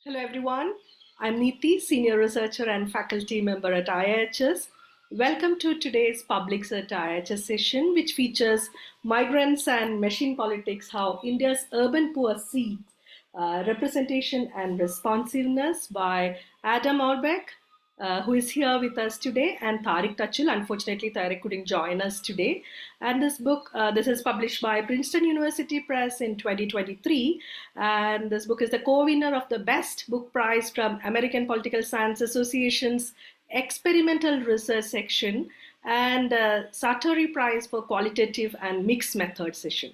Hello everyone, I'm Neethi, Senior Researcher and Faculty Member at IIHS. Welcome to today's Publics at IIHS session, which features Migrants and Machine Politics, how India's urban poor sees representation and responsiveness by Adam Auerbach, who is here with us today, and Thachil. Unfortunately, Tariq couldn't join us today. And this book, this is published by Princeton University Press in 2023. And this book is the co-winner of the Best Book Prize from American Political Science Association's Experimental Research section and Satori Prize for Qualitative and Mixed Method session.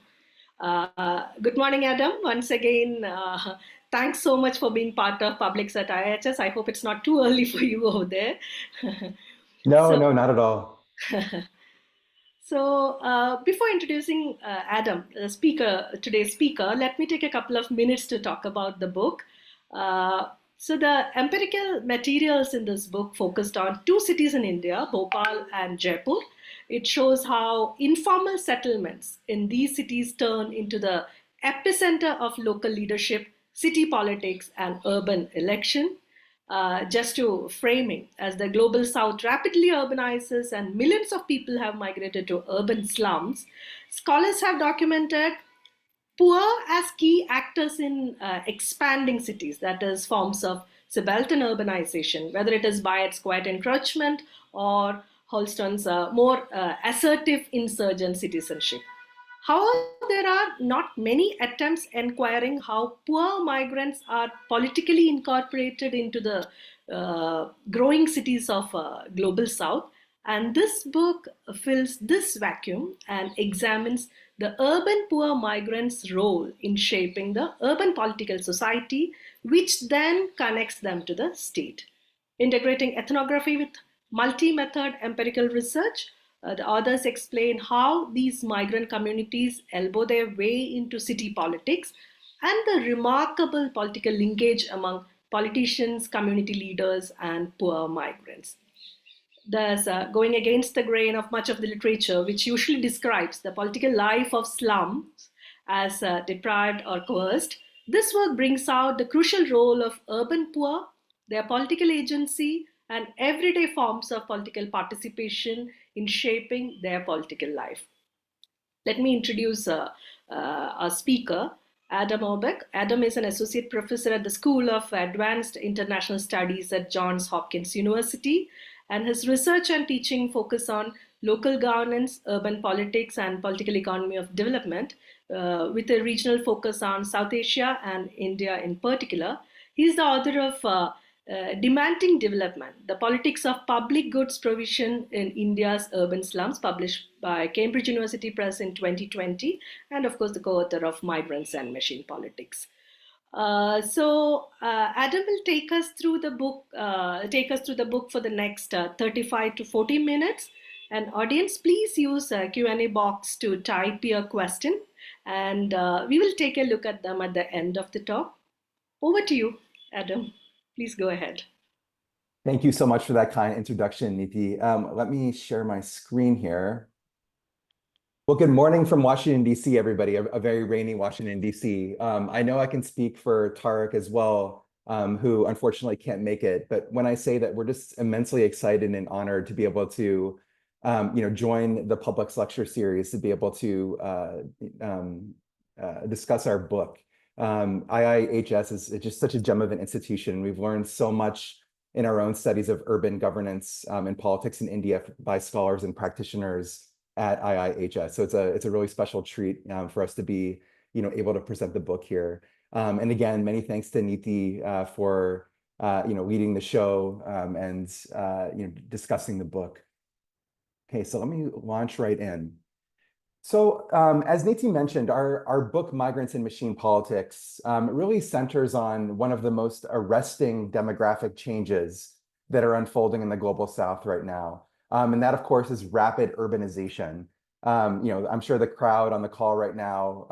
Good morning, Adam. Once again, thanks so much for being part of Publics at IIHS. I hope it's not too early for you over there. No, so, no, not at all. Before introducing Adam, today's speaker, let me take a couple of minutes to talk about the book. The empirical materials in this book focused on two cities in India, Bhopal and Jaipur. It shows how informal settlements in these cities turn into the epicenter of local leadership, city politics, and urban election. Just to framing, as the global south rapidly urbanizes and millions of people have migrated to urban slums, scholars have documented poor as key actors in expanding cities, that is, forms of subaltern urbanization, whether it is by its quiet encroachment or Holston's more assertive insurgent citizenship. However, there are not many attempts inquiring how poor migrants are politically incorporated into the growing cities of global south. And this book fills this vacuum and examines the urban poor migrants' role in shaping the urban political society, which then connects them to the state. Integrating ethnography with multi-method empirical research, the authors explain how these migrant communities elbow their way into city politics and the remarkable political linkage among politicians, community leaders, and poor migrants. Thus, going against the grain of much of the literature, which usually describes the political life of slums as deprived or coerced, this work brings out the crucial role of urban poor, their political agency, and everyday forms of political participation in shaping their political life. Let me introduce our speaker, Adam Auerbach. Adam is an associate professor at the School of Advanced International Studies at Johns Hopkins University, and his research and teaching focus on local governance, urban politics, and political economy of development, with a regional focus on South Asia and India in particular. He is the author of Demanding Development, The Politics of Public Goods Provision in India's Urban Slums, published by Cambridge University Press in 2020, and of course the co-author of Migrants and Machine Politics. Adam will take us through the book. For the next 35 to 40 minutes. And audience, please use a Q&A box to type your question, and we will take a look at them at the end of the talk. Over to you, Adam. Please go ahead. Thank you so much for that kind introduction, Neethi. Let me share my screen here. Well, good morning from Washington, D.C., everybody, a very rainy Washington, D.C. I know I can speak for Tariq as well, who unfortunately can't make it. But when I say that we're just immensely excited and honored to be able to join the Public's lecture series, to be able to discuss our book. IIHS is just such a gem of an institution. We've learned so much in our own studies of urban governance and politics in India by scholars and practitioners at IIHS. So it's a really special treat for us to be able to present the book here. And again, many thanks to Neethi for leading the show and discussing the book. Okay, so let me launch right in. So as Neethi mentioned, our book, Migrants and Machine Politics, really centers on one of the most arresting demographic changes that are unfolding in the global South right now. And that, of course, is rapid urbanization. I'm sure the crowd on the call right now,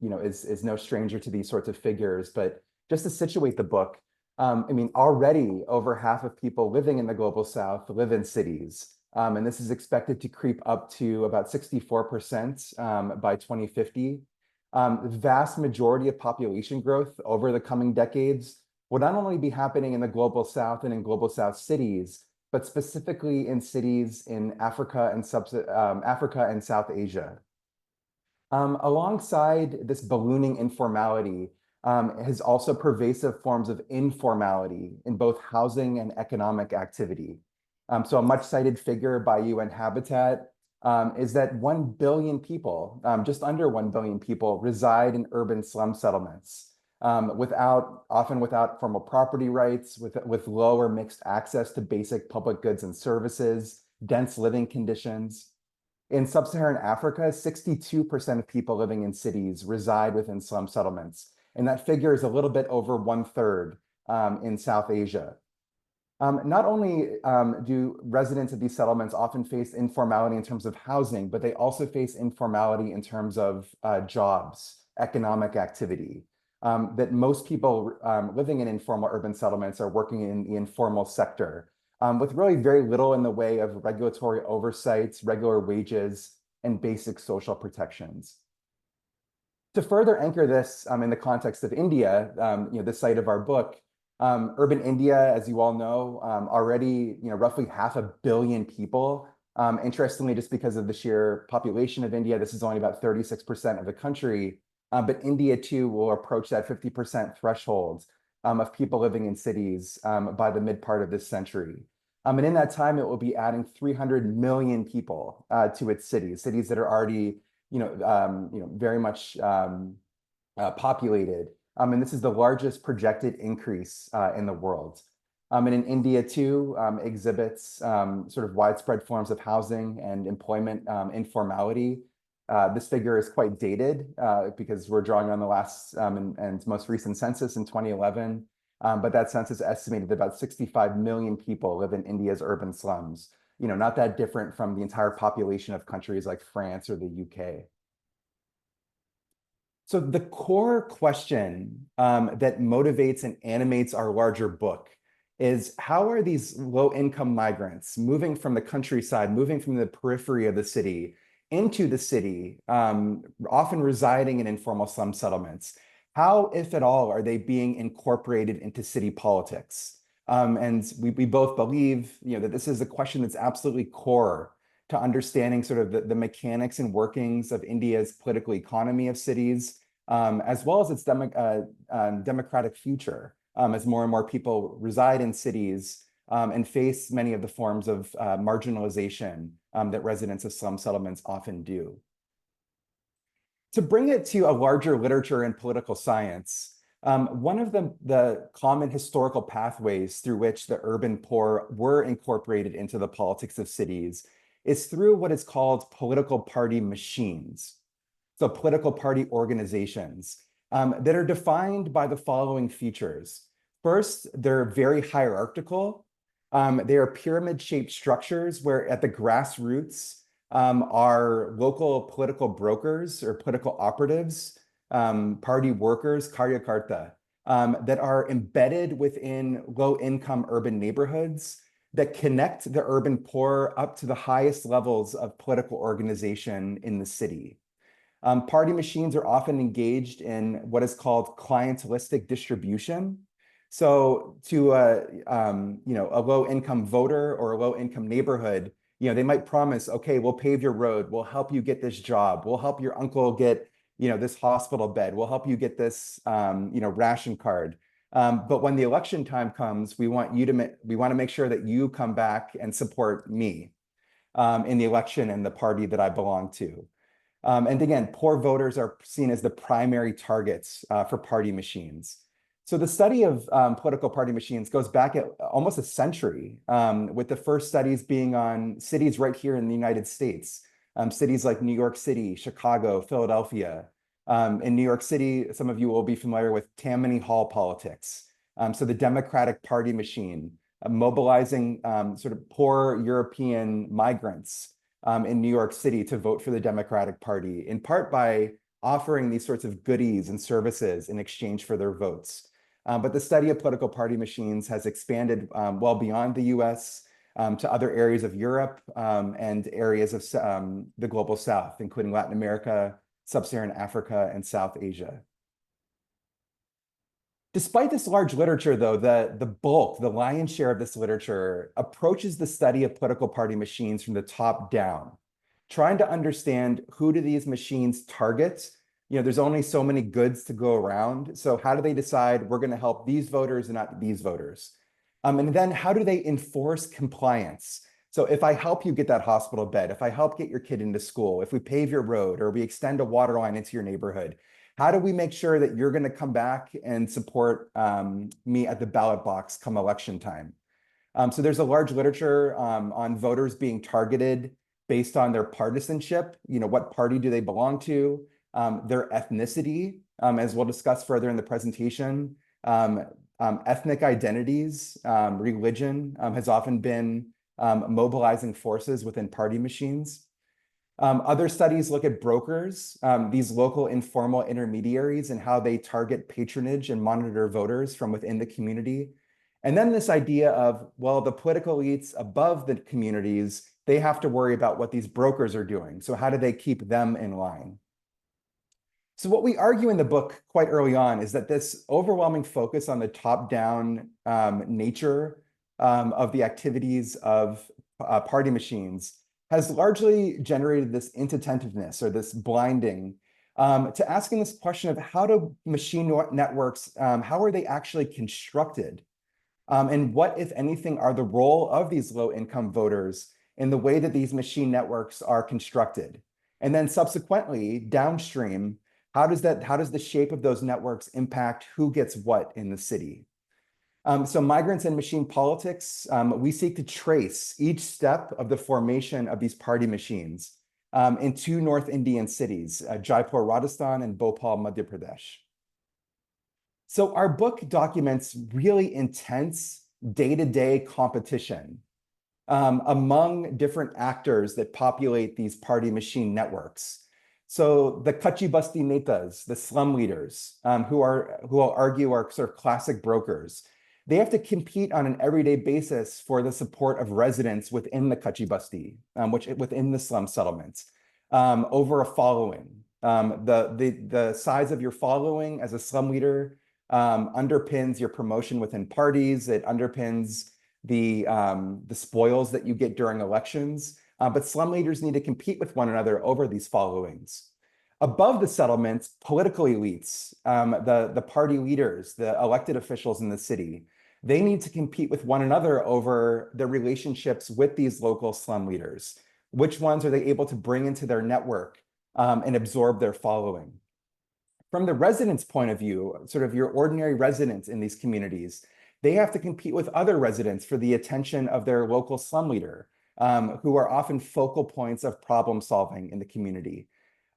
is no stranger to these sorts of figures. But just to situate the book, already over half of people living in the global South live in cities. And this is expected to creep up to about 64% by 2050. The vast majority of population growth over the coming decades will not only be happening in the global South and in global South cities, but specifically in cities in Africa and Africa and South Asia. Alongside this ballooning informality is also pervasive forms of informality in both housing and economic activity. So a much cited figure by UN Habitat is that 1 billion people, just under 1 billion people, reside in urban slum settlements often without formal property rights, with low or mixed access to basic public goods and services, dense living conditions. In sub-Saharan Africa, 62% of people living in cities reside within slum settlements. And that figure is a little bit over 1/3 in South Asia. Not only do residents of these settlements often face informality in terms of housing, but they also face informality in terms of jobs, economic activity. That most people living in informal urban settlements are working in the informal sector, with really very little in the way of regulatory oversights, regular wages, and basic social protections. To further anchor this in the context of India, the site of our book, urban India, as you all know, already roughly 500 million people. Interestingly, just because of the sheer population of India, this is only about 36% of the country, but India too will approach that 50% threshold of people living in cities by the mid part of this century. And in that time, it will be adding 300 million people to its cities that are already very much populated. And this is the largest projected increase in the world. And in India too, exhibits sort of widespread forms of housing and employment informality. This figure is quite dated because we're drawing on the last and most recent census in 2011. But that census estimated that about 65 million people live in India's urban slums. Not that different from the entire population of countries like France or the UK. So the core question that motivates and animates our larger book is, how are these low-income migrants moving from the countryside, moving from the periphery of the city into the city, often residing in informal slum settlements? How, if at all, are they being incorporated into city politics? And we both believe that this is a question that's absolutely core to understanding sort of the mechanics and workings of India's political economy of cities, as well as its democratic future, as more and more people reside in cities and face many of the forms of marginalization that residents of slum settlements often do. To bring it to a larger literature and political science, one of the common historical pathways through which the urban poor were incorporated into the politics of cities is through what is called political party machines. So political party organizations that are defined by the following features. First, they're very hierarchical. They are pyramid-shaped structures where at the grassroots are local political brokers or political operatives, party workers, karyakarta, that are embedded within low-income urban neighborhoods that connect the urban poor up to the highest levels of political organization in the city. Party machines are often engaged in what is called clientelistic distribution. So to a low-income voter or a low-income neighborhood, they might promise, okay, we'll pave your road, we'll help you get this job, we'll help your uncle get this hospital bed, we'll help you get this ration card. But when the election time comes, we want to make sure that you come back and support me in the election and the party that I belong to. And again, poor voters are seen as the primary targets for party machines. So the study of political party machines goes back at almost a century, with the first studies being on cities right here in the United States, cities like New York City, Chicago, Philadelphia. In New York City, some of you will be familiar with Tammany Hall politics. So the Democratic Party machine, mobilizing sort of poor European migrants in New York City to vote for the Democratic Party, in part by offering these sorts of goodies and services in exchange for their votes. But the study of political party machines has expanded well beyond the US to other areas of Europe and areas of the global South, including Latin America, Sub-Saharan Africa, and South Asia. Despite this large literature, though, the bulk, the lion's share of this literature approaches the study of political party machines from the top down, trying to understand who do these machines target. There's only so many goods to go around. So how do they decide we're going to help these voters and not these voters? And then how do they enforce compliance? So if I help you get that hospital bed, if I help get your kid into school, if we pave your road or we extend a water line into your neighborhood, how do we make sure that you're going to come back and support me at the ballot box come election time? So there's a large literature on voters being targeted based on their partisanship. What party do they belong to? Their ethnicity, as we'll discuss further in the presentation. Ethnic identities, religion has often been mobilizing forces within party machines. Other studies look at brokers, these local informal intermediaries, and how they target patronage and monitor voters from within the community. And then this idea of, well, the political elites above the communities, they have to worry about what these brokers are doing. So how do they keep them in line? So what we argue in the book quite early on is that this overwhelming focus on the top-down nature of the activities of party machines has largely generated this inattentiveness or this blinding to asking this question of how do machine networks, how are they actually constructed? And what, if anything, are the role of these low-income voters in the way that these machine networks are constructed? And then subsequently, downstream, how does the shape of those networks impact who gets what in the city? So Migrants and Machine Politics, we seek to trace each step of the formation of these party machines in two North Indian cities, Jaipur, Rajasthan, and Bhopal, Madhya Pradesh. So our book documents really intense day-to-day competition among different actors that populate these party machine networks. So the Kachi Basti Netas, the slum leaders, who I'll argue are sort of classic brokers, they have to compete on an everyday basis for the support of residents within the Kachi Basti, within the slum settlements, over a following. The size of your following as a slum leader underpins your promotion within parties. It underpins the spoils that you get during elections. But slum leaders need to compete with one another over these followings. Above the settlements, political elites, the party leaders, the elected officials in the city, they need to compete with one another over the relationships with these local slum leaders. Which ones are they able to bring into their network and absorb their following? From the residents' point of view, sort of your ordinary residents in these communities, they have to compete with other residents for the attention of their local slum leader, who are often focal points of problem solving in the community.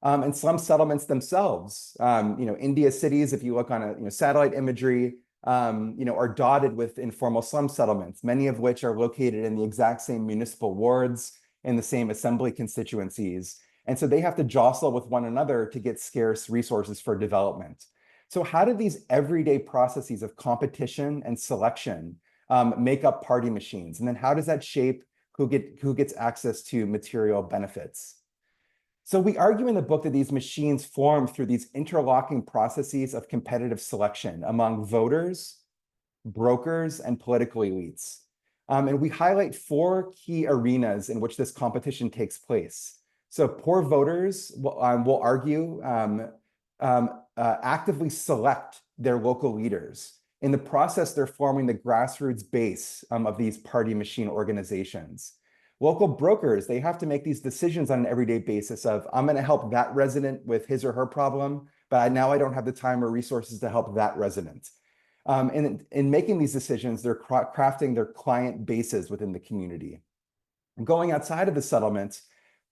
And slum settlements themselves, India cities, if you look on satellite imagery, are dotted with informal slum settlements, many of which are located in the exact same municipal wards in the same assembly constituencies. And so they have to jostle with one another to get scarce resources for development. So how do these everyday processes of competition and selection make up party machines? And then how does that shape who gets access to material benefits? So we argue in the book that these machines form through these interlocking processes of competitive selection among voters, brokers, and political elites. And we highlight four key arenas in which this competition takes place. So poor voters will argue actively select their local leaders. In the process, they're forming the grassroots base of these party machine organizations. Local brokers, they have to make these decisions on an everyday basis of, I'm going to help that resident with his or her problem, but now I don't have the time or resources to help that resident. And in making these decisions, they're crafting their client bases within the community. Going outside of the settlement,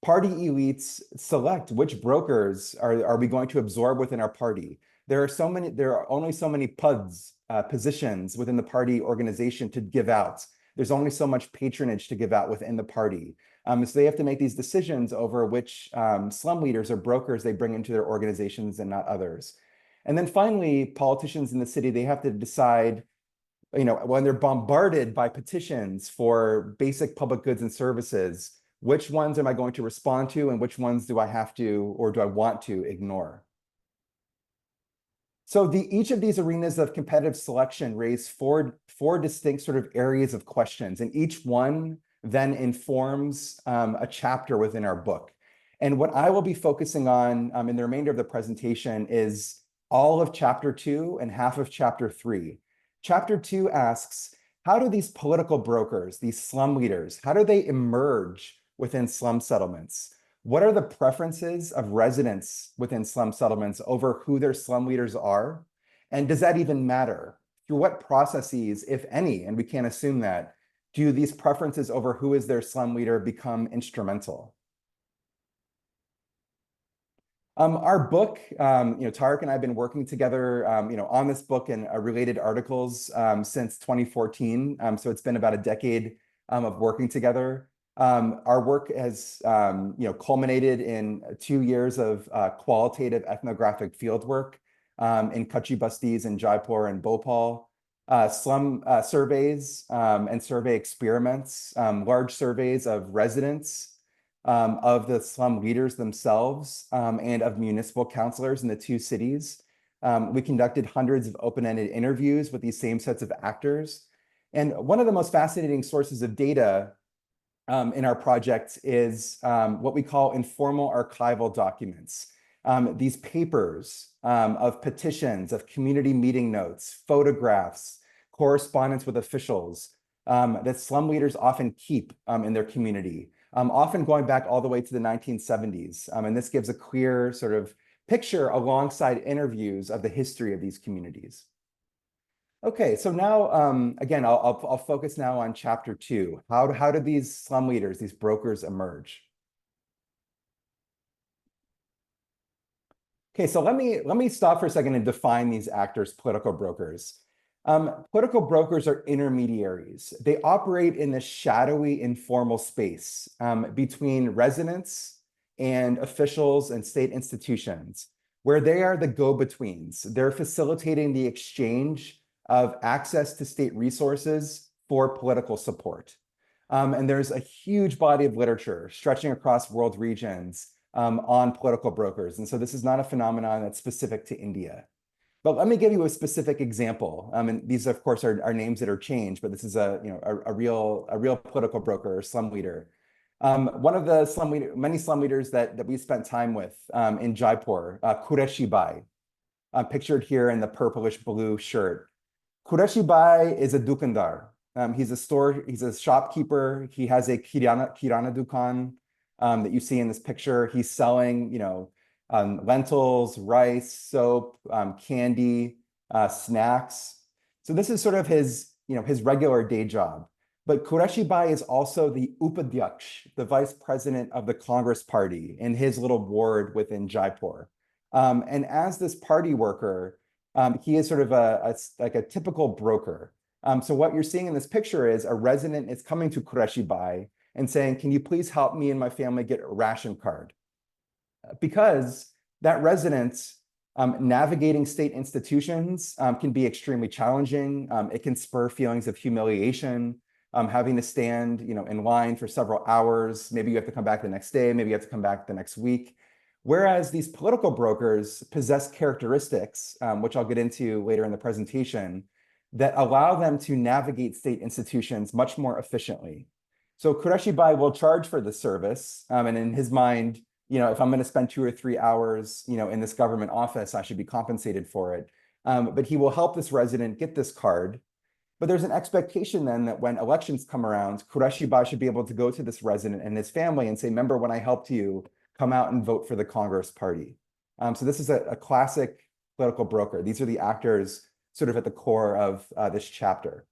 party elites select which brokers are we going to absorb within our party. There are only so many positions within the party organization to give out. There's only so much patronage to give out within the party. So they have to make these decisions over which slum leaders or brokers they bring into their organizations and not others. And then finally, politicians in the city, they have to decide, when they're bombarded by petitions for basic public goods and services, which ones am I going to respond to and which ones do I have to or do I want to ignore? So each of these arenas of competitive selection raise four distinct sort of areas of questions, and each one then informs a chapter within our book. And what I will be focusing on in the remainder of the presentation is all of chapter 2 and half of chapter 3. Chapter 2 asks, how do these political brokers, these slum leaders, how do they emerge within slum settlements? What are the preferences of residents within slum settlements over who their slum leaders are? And does that even matter? Through what processes, if any, and we can't assume that, do these preferences over who is their slum leader become instrumental? Our book, Tariq and I have been working together, on this book and related articles since 2014. So it's been about a decade of working together. Our work has, culminated in 2 years of qualitative ethnographic fieldwork in Kutchi Bastis in Jaipur and Bhopal, slum surveys and survey experiments, large surveys of residents, of the slum leaders themselves, and of municipal councilors in the 2 cities. We conducted hundreds of open-ended interviews with these same sets of actors. And one of the most fascinating sources of data in our project is what we call informal archival documents. These papers of petitions, of community meeting notes, photographs, correspondence with officials that slum leaders often keep in their community, often going back all the way to the 1970s. And this gives a clear sort of picture alongside interviews of the history of these communities. Okay, so now, again, I'll focus now on chapter 2. How do these slum leaders, these brokers, emerge? Okay, so let me stop for a second and define these actors, political brokers. Political brokers are intermediaries. They operate in this shadowy, informal space between residents and officials and state institutions, where they are the go-betweens. They're facilitating the exchange of access to state resources for political support. And there's a huge body of literature stretching across world regions on political brokers. And so this is not a phenomenon that's specific to India. But let me give you a specific example. And these, of course, are names that are changed, but this is a real political broker or slum leader. One of the many slum leaders that we spent time with in Jaipur, Qureshi Bai, pictured here in the purplish blue shirt. Qureshi Bai is a dukandar. He's a shopkeeper. He has a kirana dukan that you see in this picture. He's selling, lentils, rice, soap, candy, snacks. So this is sort of his regular day job. But Qureshi Bai is also the Upadhyaksh, the vice president of the Congress Party in his little ward within Jaipur. And as this party worker, he is sort of like a typical broker. So what you're seeing in this picture is a resident is coming to Qureshi Bai and saying, can you please help me and my family get a ration card? Because that resident navigating state institutions can be extremely challenging. It can spur feelings of humiliation, having to stand in line for several hours. Maybe you have to come back the next day. Maybe you have to come back the next week. Whereas these political brokers possess characteristics, which I'll get into later in the presentation, that allow them to navigate state institutions much more efficiently. So Qureshi Bai will charge for the service, and in his mind, if I'm going to spend 2 or 3 hours, in this government office, I should be compensated for it. But he will help this resident get this card. But there's an expectation then that when elections come around, Qureshi Bai should be able to go to this resident and his family and say, remember when I helped you, come out and vote for the Congress Party. So this is a classic political broker. These are the actors sort of at the core of this chapter.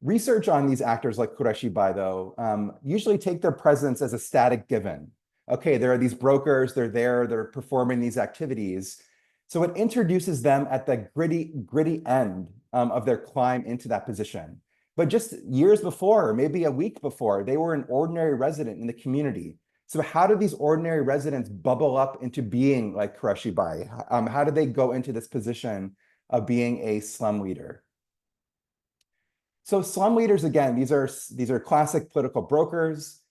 Research on these actors like Qureshi Bai, though, usually take their presence as a static given. Okay, there are these brokers, they're performing these activities. So it introduces them at the gritty end of their climb into that position. But just years before, or maybe a week before, they were an ordinary resident in the community. So how do these ordinary residents bubble up into being like Qureshi Bai? How do they go into this position of being a slum leader? So slum leaders, again, these are classic political brokers.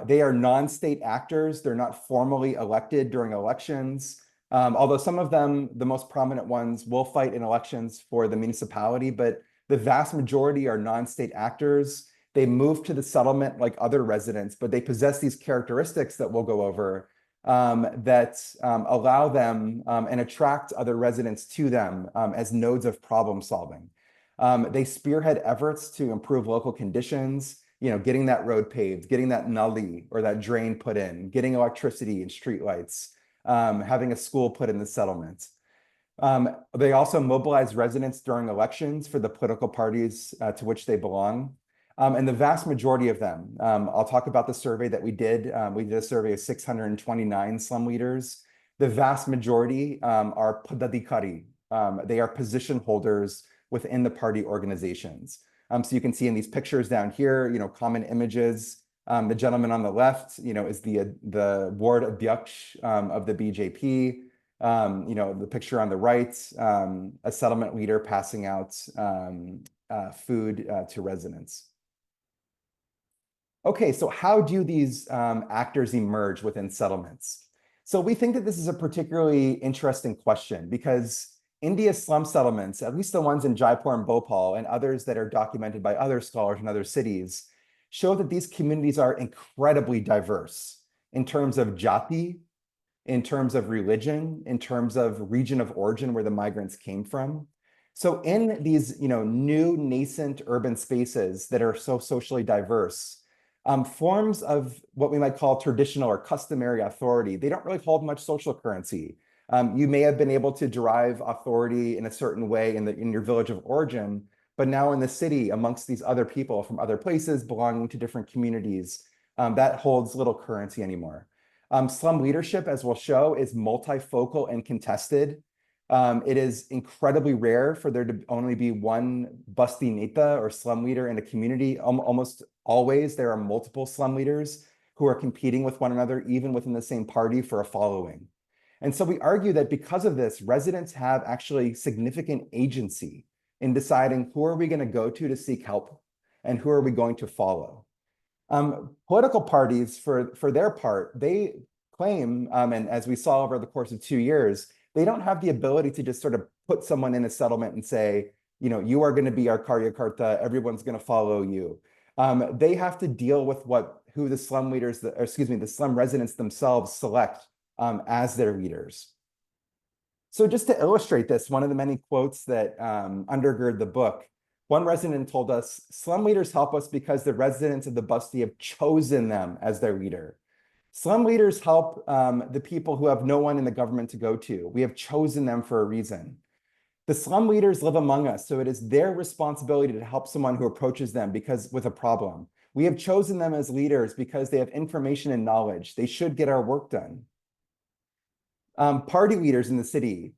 They are non-state actors. They're not formally elected during elections. Although some of them, the most prominent ones, will fight in elections for the municipality, but the vast majority are non-state actors. They move to the settlement like other residents, but they possess these characteristics that we'll go over that allow them and attract other residents to them as nodes of problem solving. They spearhead efforts to improve local conditions, getting that road paved, getting that nully or that drain put in, getting electricity and streetlights, having a school put in the settlement. They also mobilize residents during elections for the political parties to which they belong. And the vast majority of them, I'll talk about the survey that we did. We did a survey of 629 slum leaders. The vast majority are padadikari. They are position holders within the party organizations. So you can see in these pictures down here, common images. The gentleman on the left, is the ward adhyaksh of the BJP. The picture on the right, a settlement leader passing out food to residents. Okay, so how do these actors emerge within settlements? So we think that this is a particularly interesting question because India's slum settlements, at least the ones in Jaipur and Bhopal and others that are documented by other scholars in other cities, show that these communities are incredibly diverse in terms of jati, in terms of religion, in terms of region of origin where the migrants came from. So in these new nascent urban spaces that are so socially diverse, forms of what we might call traditional or customary authority, they don't really hold much social currency. You may have been able to derive authority in a certain way in your village of origin, but now in the city amongst these other people from other places belonging to different communities, that holds little currency anymore. Slum leadership, as we'll show, is multifocal and contested. It is incredibly rare for there to only be one Basti Neta or slum leader in a community. Almost always there are multiple slum leaders who are competing with one another, even within the same party for a following. And so we argue that because of this, residents have actually significant agency in deciding who are we going to go to seek help and who are we going to follow. Political parties, for their part, they claim, and as we saw over the course of 2 years, they don't have the ability to just sort of put someone in a settlement and say, you are going to be our karyakarta, everyone's going to follow you. They have to deal with who the slum leaders, the slum residents themselves select as their leaders. So just to illustrate this, one of the many quotes that undergird the book, one resident told us, slum leaders help us because the residents of the Basti have chosen them as their leader. Slum leaders help the people who have no one in the government to go to. We have chosen them for a reason. The slum leaders live among us, so it is their responsibility to help someone who approaches them with a problem. We have chosen them as leaders because they have information and knowledge. They should get our work done. Party leaders in the city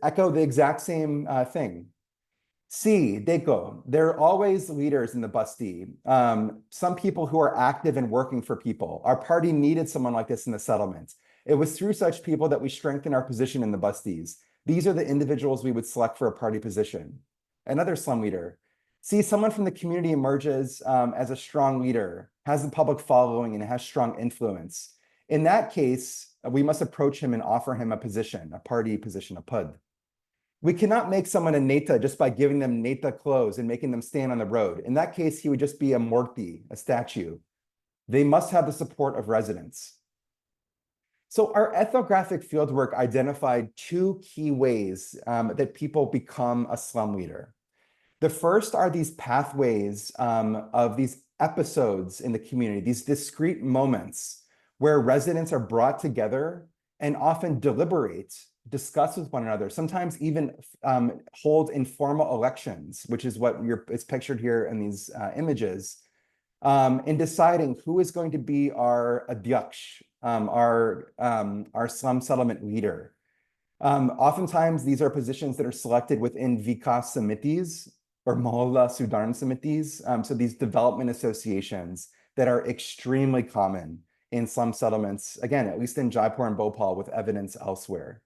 echo the exact same thing. See, Deco, there are always leaders in the Basti, some people who are active and working for people. Our party needed someone like this in the settlement. It was through such people that we strengthened our position in the Bastis. These are the individuals we would select for a party position. Another slum leader. See, someone from the community emerges as a strong leader, has a public following, and has strong influence. In that case, we must approach him and offer him a position, a party position, a pud. We cannot make someone a neta just by giving them neta clothes and making them stand on the road. In that case, he would just be a murti, a statue. They must have the support of residents. So our ethnographic fieldwork identified 2 key ways that people become a slum leader. The first are these pathways of these episodes in the community, these discrete moments where residents are brought together and often deliberate, discuss with one another, sometimes even hold informal elections, which is what is pictured here in these images, in deciding who is going to be our adhyaksh, our slum settlement leader. Oftentimes, these are positions that are selected within Vikas Samitis or Mohalla Sudaran Samitis, so these development associations that are extremely common in slum settlements, again, at least in Jaipur and Bhopal, with evidence elsewhere.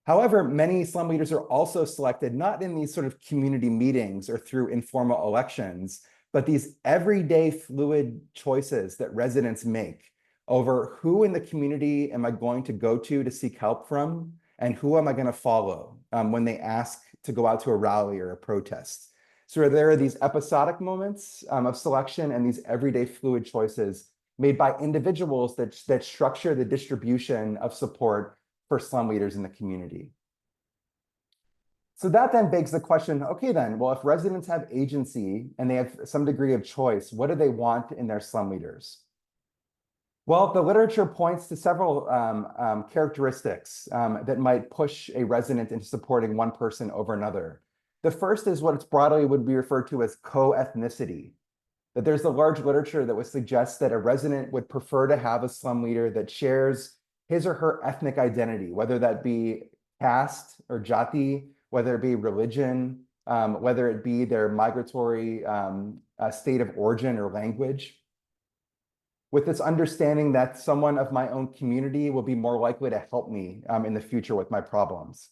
However, many slum leaders are also selected not in these sort of community meetings or through informal elections, but these everyday fluid choices that residents make, over who in the community am I going to go to seek help from, and who am I going to follow when they ask to go out to a rally or a protest. So there are these episodic moments of selection and these everyday fluid choices made by individuals that structure the distribution of support for slum leaders in the community. So that then begs the question, okay then, well, if residents have agency and they have some degree of choice, what do they want in their slum leaders? Well, the literature points to several characteristics that might push a resident into supporting one person over another. The first is what broadly would be referred to as co-ethnicity. That there's a large literature that would suggest that a resident would prefer to have a slum leader that shares his or her ethnic identity, whether that be caste or jati, whether it be religion, whether it be their migratory state of origin or language. With this understanding that someone of my own community will be more likely to help me in the future with my problems.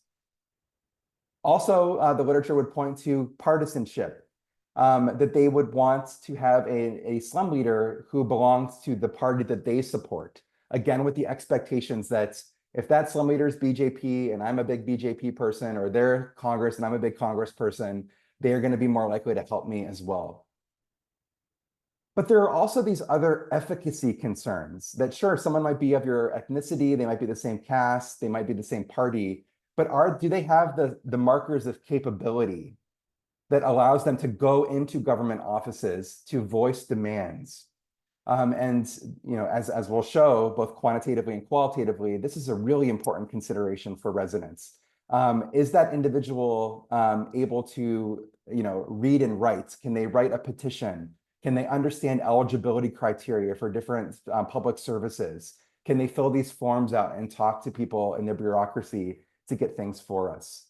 Also, the literature would point to partisanship, that they would want to have a slum leader who belongs to the party that they support. Again, with the expectations that if that slum leader is BJP and I'm a big BJP person, or they're Congress and I'm a big Congress person, they are going to be more likely to help me as well. But there are also these other efficacy concerns that sure, someone might be of your ethnicity, they might be the same caste, they might be the same party, but do they have the markers of capability that allows them to go into government offices to voice demands? And as we'll show, both quantitatively and qualitatively, this is a really important consideration for residents. Is that individual able to read and write? Can they write a petition? Can they understand eligibility criteria for different public services? Can they fill these forms out and talk to people in their bureaucracy to get things for us?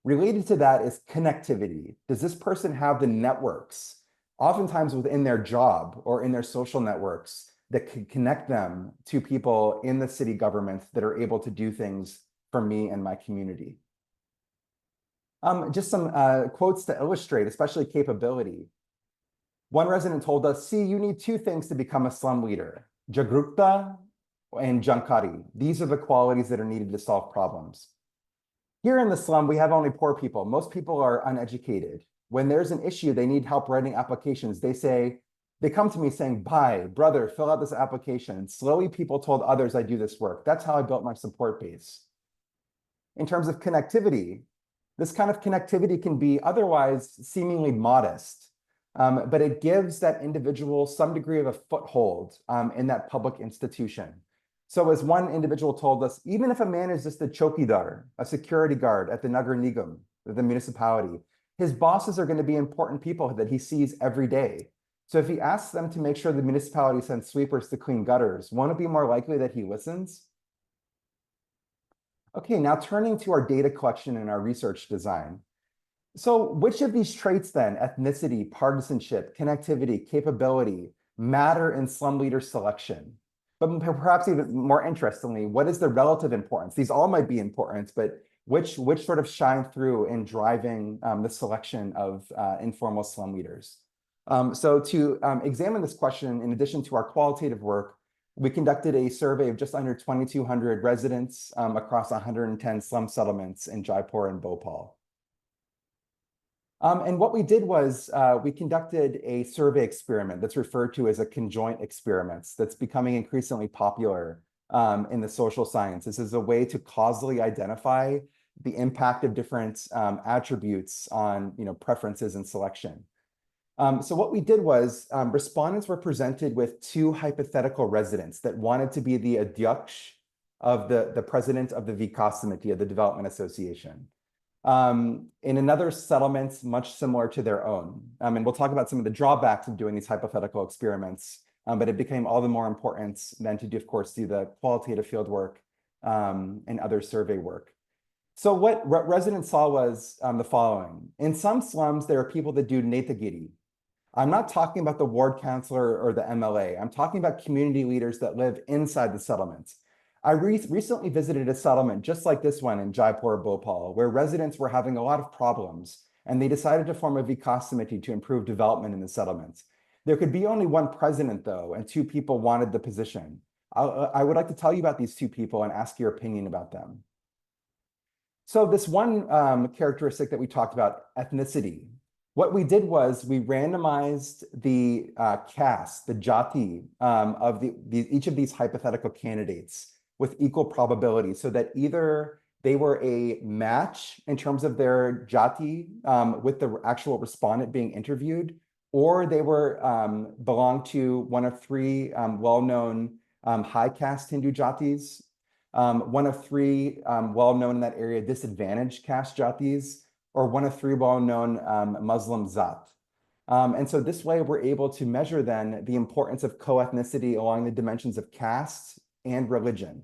Related to that is connectivity. Does this person have the networks, oftentimes within their job or in their social networks, that can connect them to people in the city government that are able to do things for me and my community? Just some quotes to illustrate, especially capability. One resident told us, see, you need two things to become a slum leader, jagrukta and jankari. These are the qualities that are needed to solve problems. Here in the slum, we have only poor people. Most people are uneducated. When there's an issue, they need help writing applications. They come to me saying, bye, brother, fill out this application. Slowly, people told others I do this work. That's how I built my support base. In terms of connectivity, this kind of connectivity can be otherwise seemingly modest, but it gives that individual some degree of a foothold in that public institution. So as one individual told us, even if a man is just a chokidar, a security guard at the Nagar Nigam, the municipality, his bosses are going to be important people that he sees every day. So if he asks them to make sure the municipality sends sweepers to clean gutters, won't it be more likely that he listens? Okay, now turning to our data collection and our research design. So which of these traits then, ethnicity, partisanship, connectivity, capability, matter in slum leader selection? But perhaps even more interestingly, what is the relative importance? These all might be important, but which sort of shine through in driving the selection of informal slum leaders? So to examine this question, in addition to our qualitative work, we conducted a survey of just under 2,200 residents across 110 slum settlements in Jaipur and Bhopal. And what we did was we conducted a survey experiment that's referred to as a conjoint experiment that's becoming increasingly popular in the social sciences. This is a way to causally identify the impact of different attributes on preferences and selection. So what we did was respondents were presented with two hypothetical residents that wanted to be the adyaksh of the president of the Vikas Committee of the Development Association. In another settlement much similar to their own. And we'll talk about some of the drawbacks of doing these hypothetical experiments, but it became all the more important then to do, of course, do the qualitative field work and other survey work. So what residents saw was the following. In some slums, there are people that do Neethagiri. I'm not talking about the ward councilor or the MLA. I'm talking about community leaders that live inside the settlements. I recently visited a settlement just like this one in Jaipur, Bhopal, where residents were having a lot of problems, and they decided to form a Vikas committee to improve development in the settlements. There could be only one president, though, and two people wanted the position. I would like to tell you about these two people and ask your opinion about them. So this one characteristic that we talked about, ethnicity. What we did was we randomized the caste, the jati, of each of these hypothetical candidates with equal probability so that either they were a match in terms of their jati with the actual respondent being interviewed, or they were belonged to one of three well-known high caste Hindu jatis, one of three well-known in that area disadvantaged caste jatis, or one of three well-known Muslim zat. And so this way we're able to measure then the importance of co-ethnicity along the dimensions of caste and religion.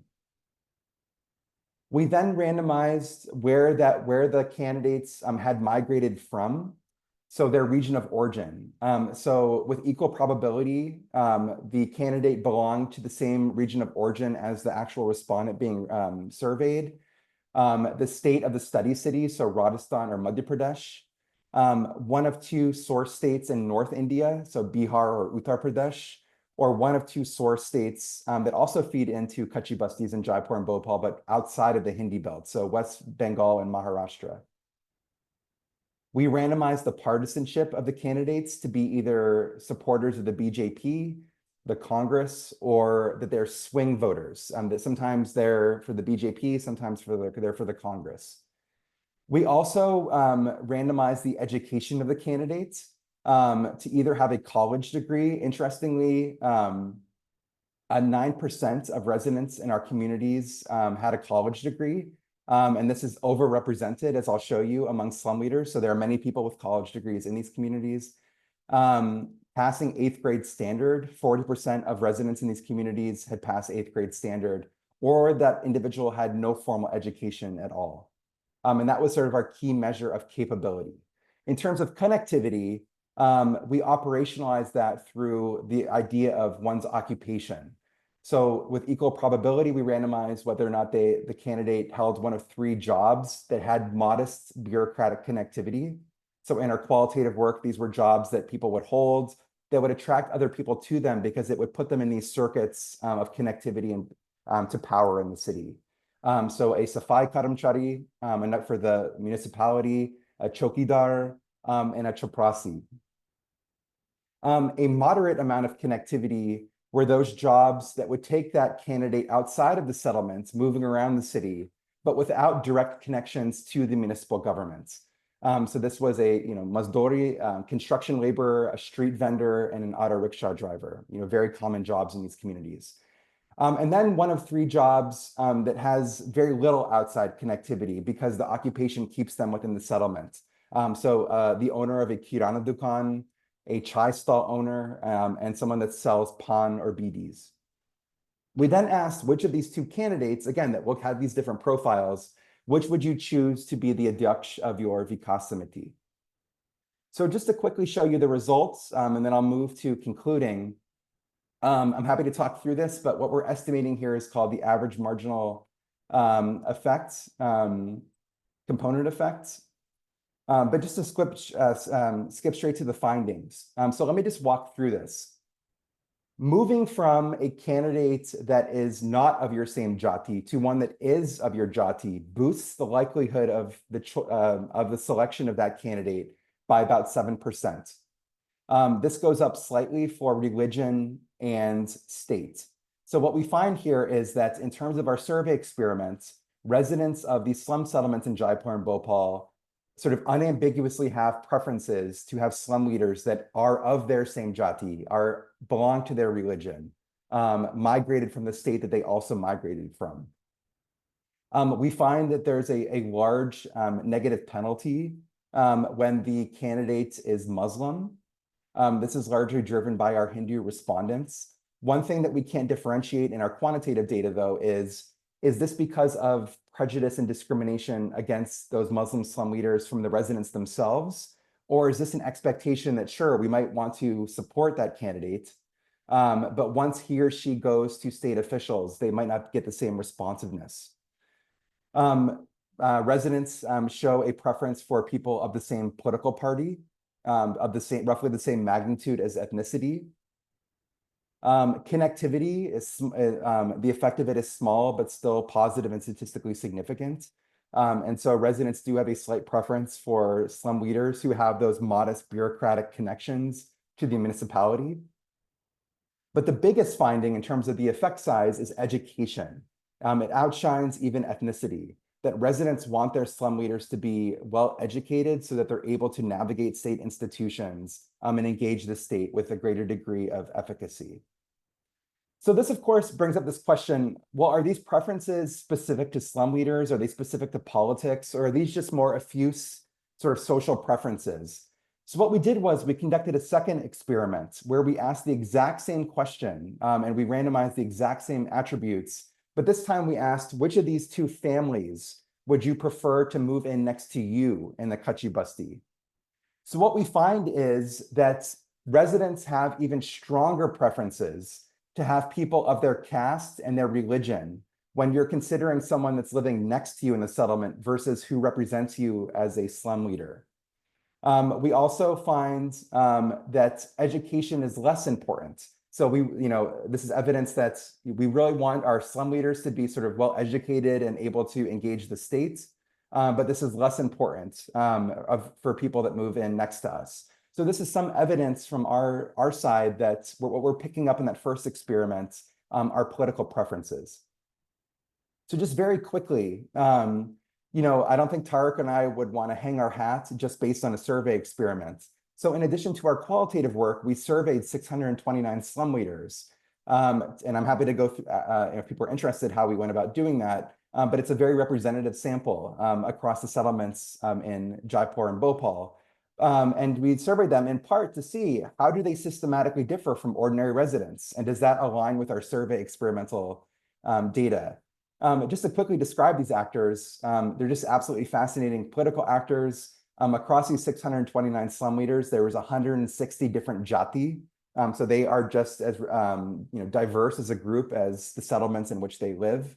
We then randomized where the candidates had migrated from, so their region of origin. So with equal probability, the candidate belonged to the same region of origin as the actual respondent being surveyed. The state of the study city, so Rajasthan or Madhya Pradesh. One of two source states in North India, so Bihar or Uttar Pradesh, or one of two source states that also feed into Kutchi Bastis in Jaipur and Bhopal, but outside of the Hindi belt, so West Bengal and Maharashtra. We randomized the partisanship of the candidates to be either supporters of the BJP, the Congress, or that they're swing voters. That sometimes they're for the BJP, sometimes they're for the Congress. We also randomized the education of the candidates to either have a college degree. Interestingly, 9% of residents in our communities had a college degree. And this is overrepresented, as I'll show you, among slum leaders. So there are many people with college degrees in these communities. Passing 8th grade standard, 40% of residents in these communities had passed 8th grade standard, or that individual had no formal education at all. And that was sort of our key measure of capability. In terms of connectivity, we operationalized that through the idea of one's occupation. So with equal probability, we randomized whether or not the candidate held one of three jobs that had modest bureaucratic connectivity. So in our qualitative work, these were jobs that people would hold that would attract other people to them because it would put them in these circuits of connectivity and to power in the city. So a Safai Karamchari and for the municipality, a Chokidar, and a Chaprasi. A moderate amount of connectivity were those jobs that would take that candidate outside of the settlements, moving around the city, but without direct connections to the municipal governments. So this was a mazdori, construction laborer, a street vendor, and an auto rickshaw driver. Very common jobs in these communities. And then one of three jobs that has very little outside connectivity because the occupation keeps them within the settlement. So the owner of a kirana dukan, a chai stall owner, and someone that sells pan or bidis. We then asked which of these two candidates, again, that will have these different profiles, which would you choose to be the adyaksh of your Vikas Samiti? So just to quickly show you the results, and then I'll move to concluding. I'm happy to talk through this, but what we're estimating here is called the average marginal effect, component effect. But just to skip straight to the findings. So let me just walk through this. Moving from a candidate that is not of your same jati to one that is of your jati boosts the likelihood of the selection of that candidate by about 7%. This goes up slightly for religion and state. So what we find here is that in terms of our survey experiments, residents of these slum settlements in Jaipur and Bhopal sort of unambiguously have preferences to have slum leaders that are of their same jati, belong to their religion, migrated from the state that they also migrated from. We find that there's a large negative penalty when the candidate is Muslim. This is largely driven by our Hindu respondents. One thing that we can't differentiate in our quantitative data, though, is this because of prejudice and discrimination against those Muslim slum leaders from the residents themselves? Or is this an expectation that, sure, we might want to support that candidate, but once he or she goes to state officials, they might not get the same responsiveness? Residents show a preference for people of the same political party, of roughly the same magnitude as ethnicity. Connectivity is the effect of it is small, but still positive and statistically significant. And so residents do have a slight preference for slum leaders who have those modest bureaucratic connections to the municipality. But the biggest finding in terms of the effect size is education. It outshines even ethnicity, that residents want their slum leaders to be well educated so that they're able to navigate state institutions and engage the state with a greater degree of efficacy. So this, of course, brings up this question, well, are these preferences specific to slum leaders? Are they specific to politics? Or are these just more effuse sort of social preferences? So what we did was we conducted a second experiment where we asked the exact same question and we randomized the exact same attributes. But this time we asked, which of these two families would you prefer to move in next to you in the Kachi Basti? So what we find is that residents have even stronger preferences to have people of their caste and their religion when you're considering someone that's living next to you in the settlement versus who represents you as a slum leader. We also find that education is less important. So this is evidence that we really want our slum leaders to be sort of well educated and able to engage the state, but this is less important for people that move in next to us. So this is some evidence from our side that what we're picking up in that first experiment are political preferences. So just very quickly, I don't think Tariq and I would want to hang our hats just based on a survey experiment. So in addition to our qualitative work, we surveyed 629 slum leaders. And I'm happy to go through, if people are interested, how we went about doing that. But it's a very representative sample across the settlements in Jaipur and Bhopal. And we surveyed them in part to see how do they systematically differ from ordinary residents? And does that align with our survey experimental data? Just to quickly describe these actors, they're just absolutely fascinating political actors. Across these 629 slum leaders, there was 160 different jati. So they are just as diverse as a group as the settlements in which they live.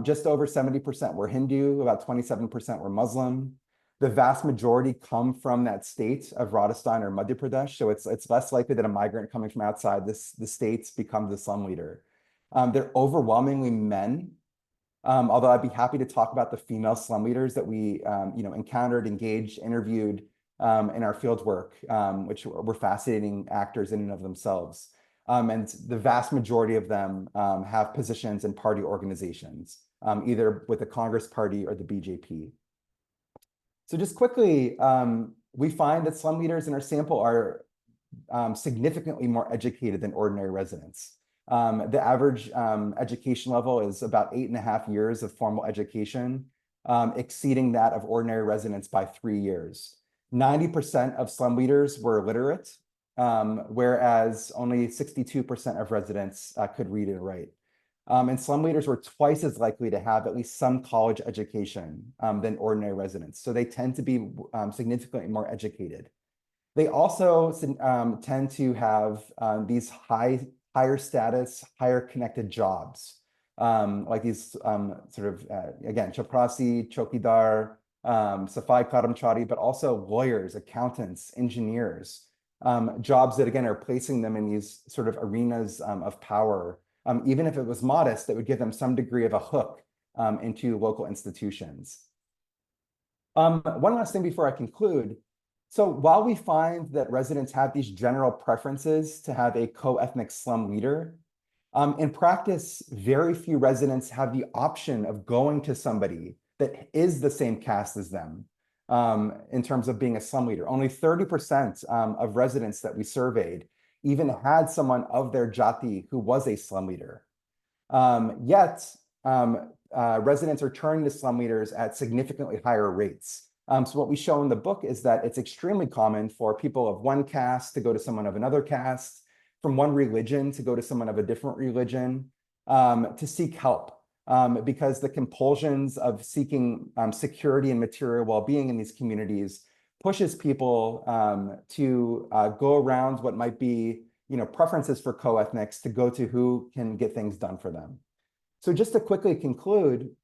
Just over 70% were Hindu, about 27% were Muslim. The vast majority come from that state of Rajasthan or Madhya Pradesh. So it's less likely that a migrant coming from outside the states becomes a slum leader. They're overwhelmingly men. Although I'd be happy to talk about the female slum leaders that we encountered, engaged, interviewed in our field work, which were fascinating actors in and of themselves. And the vast majority of them have positions in party organizations, either with the Congress Party or the BJP. So just quickly, we find that slum leaders in our sample are significantly more educated than ordinary residents. The average education level is about 8.5 years of formal education, exceeding that of ordinary residents by 3 years. 90% of slum leaders were literate, whereas only 62% of residents could read and write. And slum leaders were twice as likely to have at least some college education than ordinary residents. So they tend to be significantly more educated. They also tend to have these higher status, higher connected jobs, like these again, chaprasi, chokidar, safai karamchari, but also lawyers, accountants, engineers, jobs that, again, are placing them in these sort of arenas of power. Even if it was modest, that would give them some degree of a hook into local institutions. One last thing before I conclude. So while we find that residents have these general preferences to have a co-ethnic slum leader, in practice, very few residents have the option of going to somebody that is the same caste as them in terms of being a slum leader. Only 30% of residents that we surveyed even had someone of their jati who was a slum leader. Yet, residents are turning to slum leaders at significantly higher rates. So what we show in the book is that it's extremely common for people of one caste to go to someone of another caste, from one religion to go to someone of a different religion, to seek help. Because the compulsions of seeking security and material well-being in these communities pushes people to go around what might be, preferences for co-ethnics to go to who can get things done for them. So just to quickly conclude,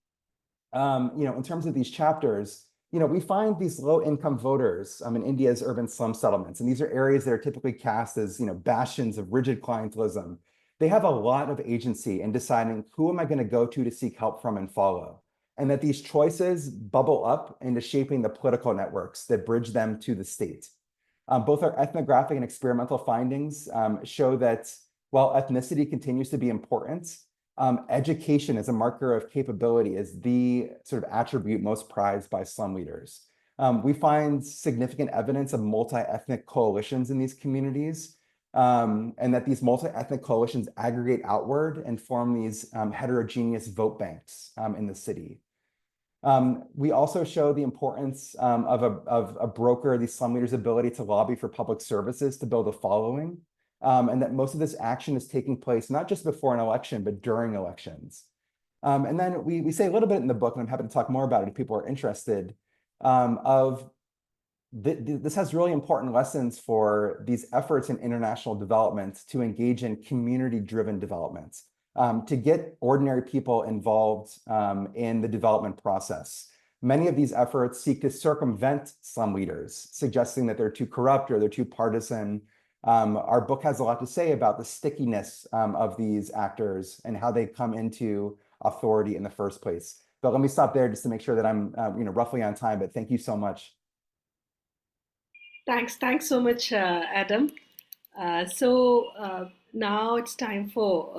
in terms of these chapters, we find these low-income voters in India's urban slum settlements, and these are areas that are typically cast as, bastions of rigid clientelism. They have a lot of agency in deciding who am I going to go to seek help from and follow, and that these choices bubble up into shaping the political networks that bridge them to the state. Both our ethnographic and experimental findings show that while ethnicity continues to be important, education as a marker of capability is the sort of attribute most prized by slum leaders. We find significant evidence of multi-ethnic coalitions in these communities, and that these multi-ethnic coalitions aggregate outward and form these heterogeneous vote banks in the city. We also show the importance of a broker, these slum leaders' ability to lobby for public services to build a following, and that most of this action is taking place not just before an election, but during elections. And then we say a little bit in the book, and I'm happy to talk more about it if people are interested, this has really important lessons for these efforts in international development to engage in community-driven development, to get ordinary people involved in the development process. Many of these efforts seek to circumvent slum leaders, suggesting that they're too corrupt or they're too partisan. Our book has a lot to say about the stickiness of these actors and how they come into authority in the first place. But let me stop there just to make sure that I'm roughly on time, but thank you so much. Thanks so much, Adam. Now it's time for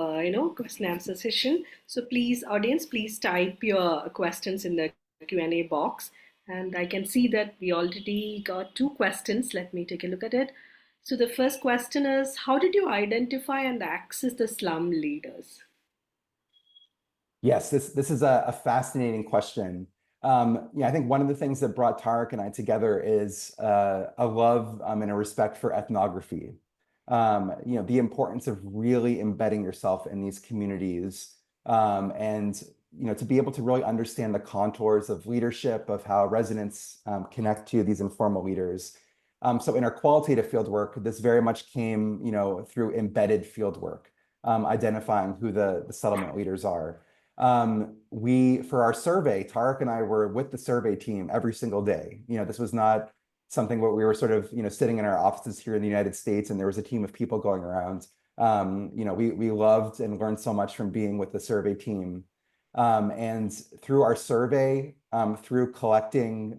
question and answer session. So please, audience, please type your questions in the Q&A box. And I can see that we already got 2 questions. Let me take a look at it. So the first question is, how did you identify and access the slum leaders? Yes, this is a fascinating question. I think one of the things that brought Tariq and I together is a love and a respect for ethnography. The importance of really embedding yourself in these communities, and to be able to really understand the contours of leadership, of how residents connect to these informal leaders. So in our qualitative fieldwork, this very much came through embedded fieldwork, identifying who the settlement leaders are. For our survey, Tariq and I were with the survey team every single day. This was not something where we were sort of, sitting in our offices here in the United States and there was a team of people going around. We loved and learned so much from being with the survey team. And through our survey, through collecting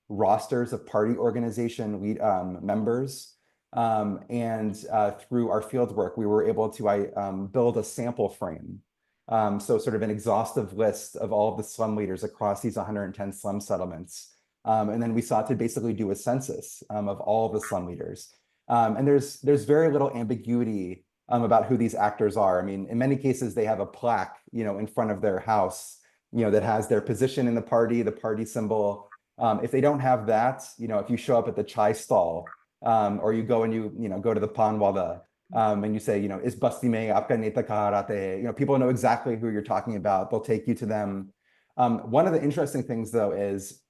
rosters of party organization members, and through our fieldwork, we were able to build a sample frame. So sort of an exhaustive list of all of the slum leaders across these 110 slum settlements. And then we sought to basically do a census of all of the slum leaders. And there's very little ambiguity about who these actors are. I mean, in many cases, they have a plaque, in front of their house, that has their position in the party symbol. If they don't have that, if you show up at the chai stall, or you go and you go to the panwala, and you say, is Basti mein aapka neta kaha raate hai? People know exactly who you're talking about. They'll take you to them. One of the interesting things, though, is,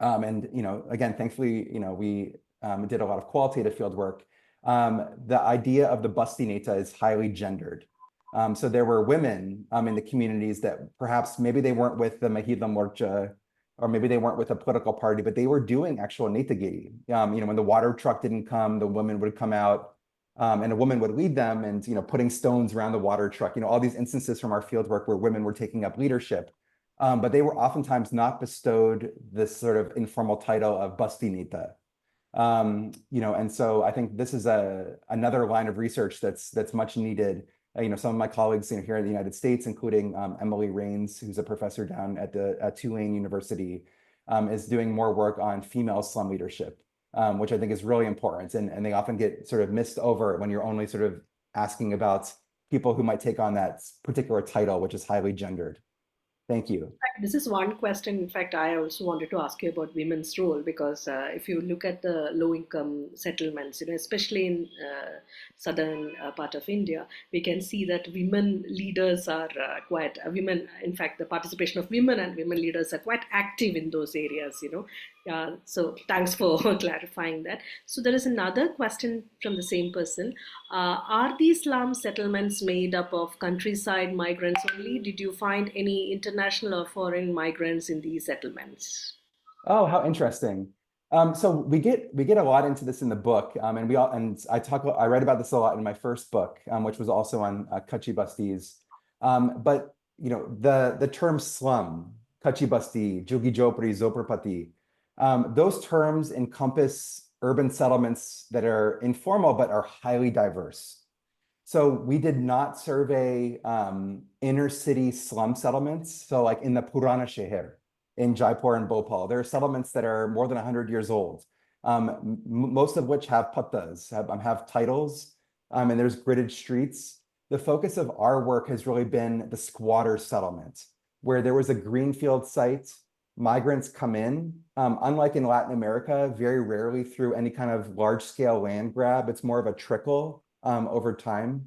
and again, thankfully, we did a lot of qualitative field work. The idea of the Basti neta is highly gendered. So there were women in the communities that perhaps maybe they weren't with the Mahila Morcha, or maybe they weren't with a political party, but they were doing actual netagiri. When the water truck didn't come, the women would come out. And a woman would lead them and, putting stones around the water truck, all these instances from our fieldwork where women were taking up leadership, but they were oftentimes not bestowed this sort of informal title of Basti Neta. And so I think this is another line of research that's much needed. Some of my colleagues here in the United States, including Emily Rains, who's a professor down at Tulane University, is doing more work on female slum leadership. Which I think is really important. And they often get sort of missed over when you're only sort of asking about people who might take on that particular title, which is highly gendered. Thank you. This is one question. In fact, I also wanted to ask you about women's role, because if you look at the low-income settlements, especially in southern part of India, we can see that women leaders are quite women. In fact, the participation of women and women leaders are quite active in those areas. So thanks for clarifying that. So there is another question from the same person. Are these slum settlements made up of countryside migrants only? Did you find any international or foreign migrants in these settlements? Oh, how interesting. So we get a lot into this in the book, and I read about this a lot in my first book, which was also on Kachi Bastis. But the term slum, Kachi Basti, Jugi Jopri, Zoprapati, those terms encompass urban settlements that are informal but are highly diverse. So we did not survey inner city slum settlements. So like in the Purana Sheher in Jaipur and Bhopal, there are settlements that are more than 100 years old, most of which have pattas, have titles, and there's gridded streets. The focus of our work has really been the squatter settlement, where there was a greenfield site. Migrants come in, unlike in Latin America, very rarely through any kind of large scale land grab. It's more of a trickle over time.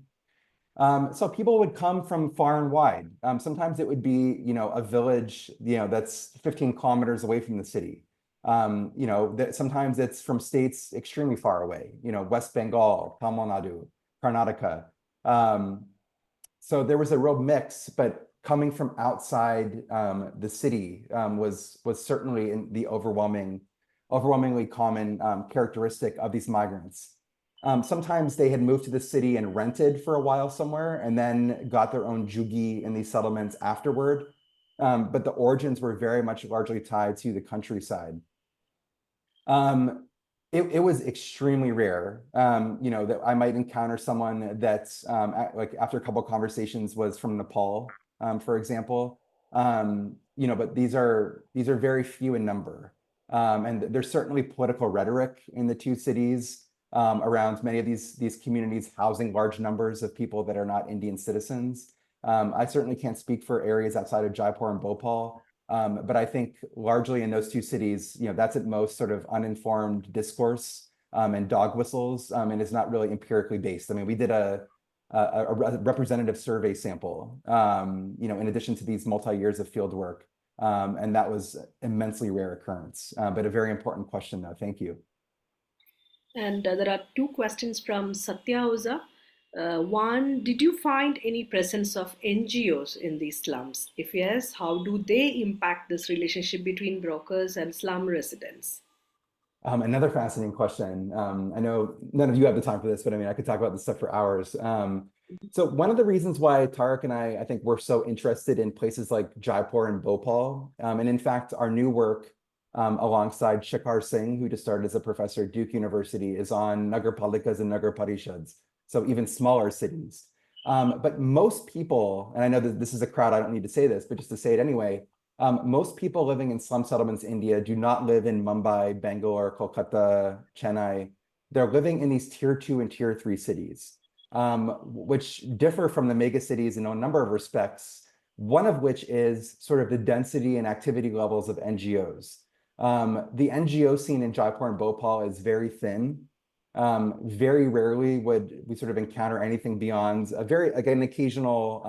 So people would come from far and wide. Sometimes it would be, a village, that's 15 kilometers away from the city. Sometimes it's from states extremely far away, West Bengal, Tamil Nadu, Karnataka. So there was a real mix, but coming from outside the city was certainly in the overwhelmingly common characteristic of these migrants. Sometimes they had moved to the city and rented for a while somewhere and then got their own jugi in these settlements afterward. But the origins were very much largely tied to the countryside. It was extremely rare, that I might encounter someone that's like after a couple of conversations was from Nepal, for example. But these are very few in number. And there's certainly political rhetoric in the two cities around many of these communities housing large numbers of people that are not Indian citizens. I certainly can't speak for areas outside of Jaipur and Bhopal, but I think largely in those two cities, that's at most sort of uninformed discourse and dog whistles, and it's not really empirically based. I mean, we did a representative survey sample, in addition to these multi-years of field work, and that was immensely rare occurrence, but a very important question, though. Thank you. And there are two questions from Satya Oza. One, did you find any presence of NGOs in these slums? If yes, how do they impact this relationship between brokers and slum residents? Another fascinating question. I know none of you have the time for this, but I mean, I could talk about this stuff for hours. So one of the reasons why Tariq and I think we're so interested in places like Jaipur and Bhopal, and in fact, our new work alongside Shikhar Singh, who just started as a professor at Duke University, is on nagarpalikas and nagar parishads, so even smaller cities. But most people, and I know that this is a crowd, I don't need to say this, but just to say it anyway, most people living in slum settlements in India do not live in Mumbai, Bangalore, Kolkata, Chennai. They're living in these tier 2 and tier 3 cities, which differ from the mega cities in a number of respects, one of which is sort of the density and activity levels of NGOs. The NGO scene in Jaipur and Bhopal is very thin. Very rarely would we sort of encounter anything beyond an occasional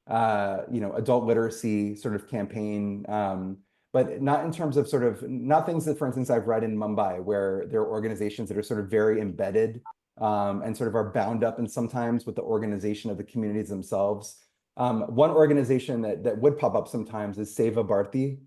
adult literacy sort of campaign, but not in terms of not things that, for instance, I've read in Mumbai, where there are organizations that are sort of very embedded and sort of are bound up in sometimes with the organization of the communities themselves. One organization that would pop up sometimes is Seva Bharti,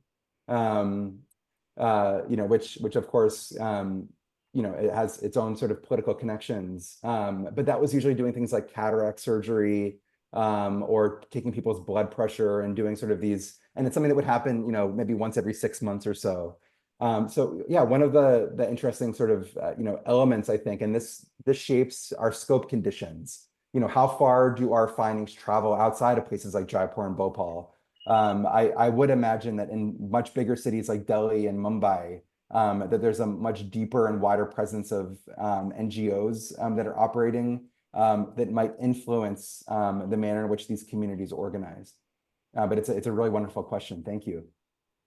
which of course, it has its own sort of political connections, but that was usually doing things like cataract surgery, or taking people's blood pressure and doing sort of these, and it's something that would happen, maybe once every 6 months or so. So yeah, one of the interesting sort of, elements, I think, and this shapes our scope conditions. How far do our findings travel outside of places like Jaipur and Bhopal? I would imagine that in much bigger cities like Delhi and Mumbai, that there's a much deeper and wider presence of NGOs that are operating that might influence the manner in which these communities are organized. But it's a really wonderful question. Thank you.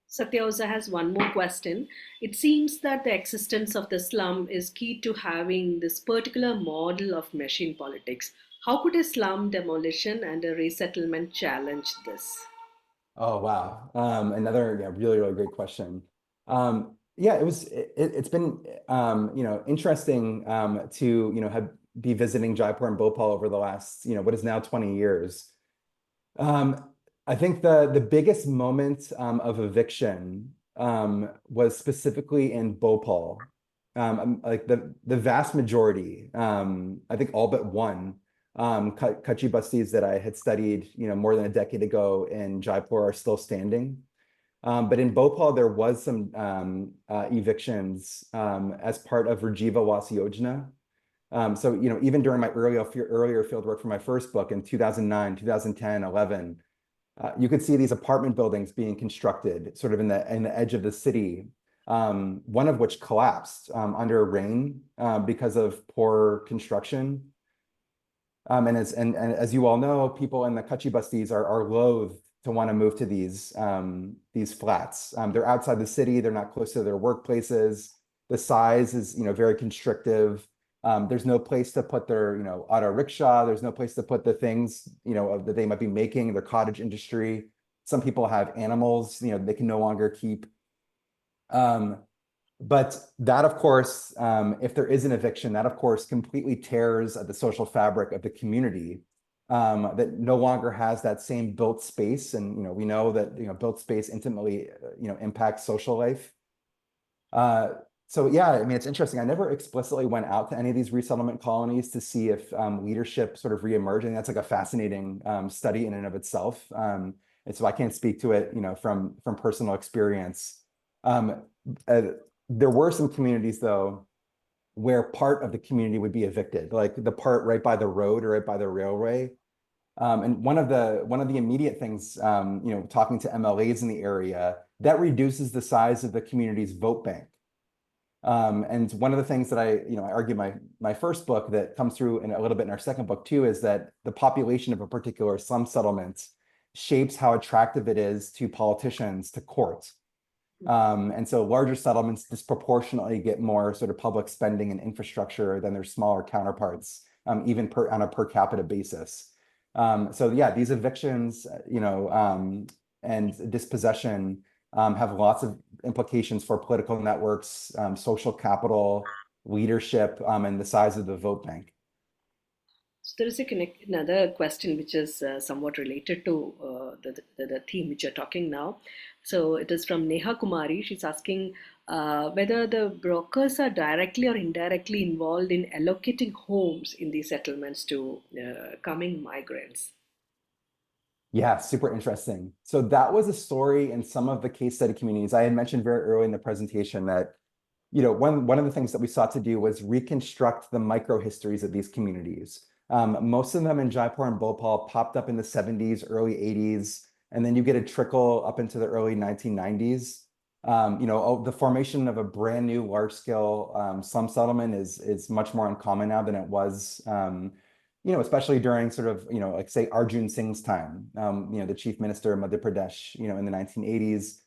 Satyaoza has one more question. It seems that the existence of the slum is key to having this particular model of machine politics. How could a slum demolition and a resettlement challenge this? Oh, wow. Another really, really great question. Yeah, it's been interesting to be visiting Jaipur and Bhopal over the last what is now 20 years. I think the biggest moment of eviction was specifically in Bhopal. Like the vast majority, I think all but one, Kutchi Bastis that I had studied, more than a decade ago in Jaipur are still standing. But in Bhopal, there was some evictions as part of Rajiva Wasi Yojana. So, even during my earlier field work for my first book in 2009, 2010, 11, you could see these apartment buildings being constructed sort of in the edge of the city, one of which collapsed under rain because of poor construction. And as you all know, people in the Kutchi Bastis are loath to want to move to these flats. They're outside the city. They're not close to their workplaces. The size is very constrictive. There's no place to put their auto rickshaw. There's no place to put the things that they might be making, their cottage industry. Some people have animals they can no longer keep. But that, of course, if there is an eviction, that, of course, completely tears at the social fabric of the community that no longer has that same built space. And, we know that, built space intimately, impacts social life. So, yeah, I mean, it's interesting. I never explicitly went out to any of these resettlement colonies to see if leadership sort of reemerged. And that's like a fascinating study in and of itself. And so I can't speak to it, from personal experience. There were some communities, though, where part of the community would be evicted, like the part right by the road or right by the railway. And one of the immediate things, talking to MLAs in the area, that reduces the size of the community's vote bank. And one of the things that I argue my first book that comes through in a little bit in our second book too, is that the population of a particular slum settlement shapes how attractive it is to politicians, to courts. And so larger settlements disproportionately get more sort of public spending and infrastructure than their smaller counterparts, even on a per capita basis. So yeah, these evictions, and dispossession have lots of implications for political networks, social capital, leadership, and the size of the vote bank. So there is another question which is somewhat related to the theme which you're talking now. So it is from Neha Kumari. She's asking whether the brokers are directly or indirectly involved in allocating homes in these settlements to coming migrants. Yeah, super interesting. So that was a story in some of the case study communities. I had mentioned very early in the presentation that, one of the things that we sought to do was reconstruct the microhistories of these communities. Most of them in Jaipur and Bhopal popped up in the 70s, early 80s, and then you get a trickle up into the early 1990s. The formation of a brand new large-scale slum settlement is much more uncommon now than it was, especially during sort of, like say Arjun Singh's time, the chief minister of Madhya Pradesh, in the 1980s.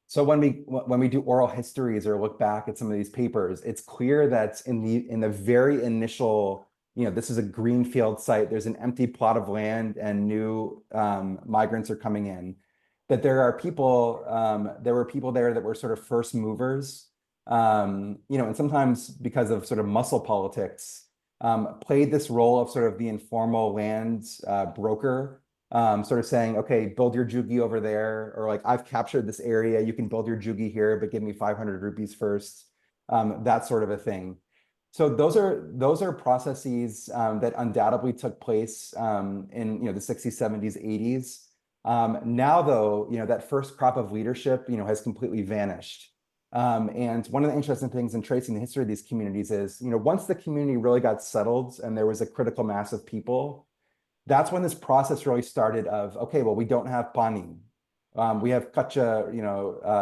So when we do oral histories or look back at some of these papers, it's clear that in the very initial, this is a greenfield site, there's an empty plot of land and new migrants are coming in, that there were people there that were sort of first movers, and sometimes because of sort of muscle politics, played this role of sort of the informal land broker, sort of saying, okay, build your jugi over there, or like, I've captured this area, you can build your jugi here, but give me 500 rupees first, that sort of a thing. So those are processes that undoubtedly took place in the 60s, 70s, 80s. Now, though, that first crop of leadership, has completely vanished. And one of the interesting things in tracing the history of these communities is, once the community really got settled and there was a critical mass of people, that's when this process really started of, okay, well, we don't have pani. We have kacha,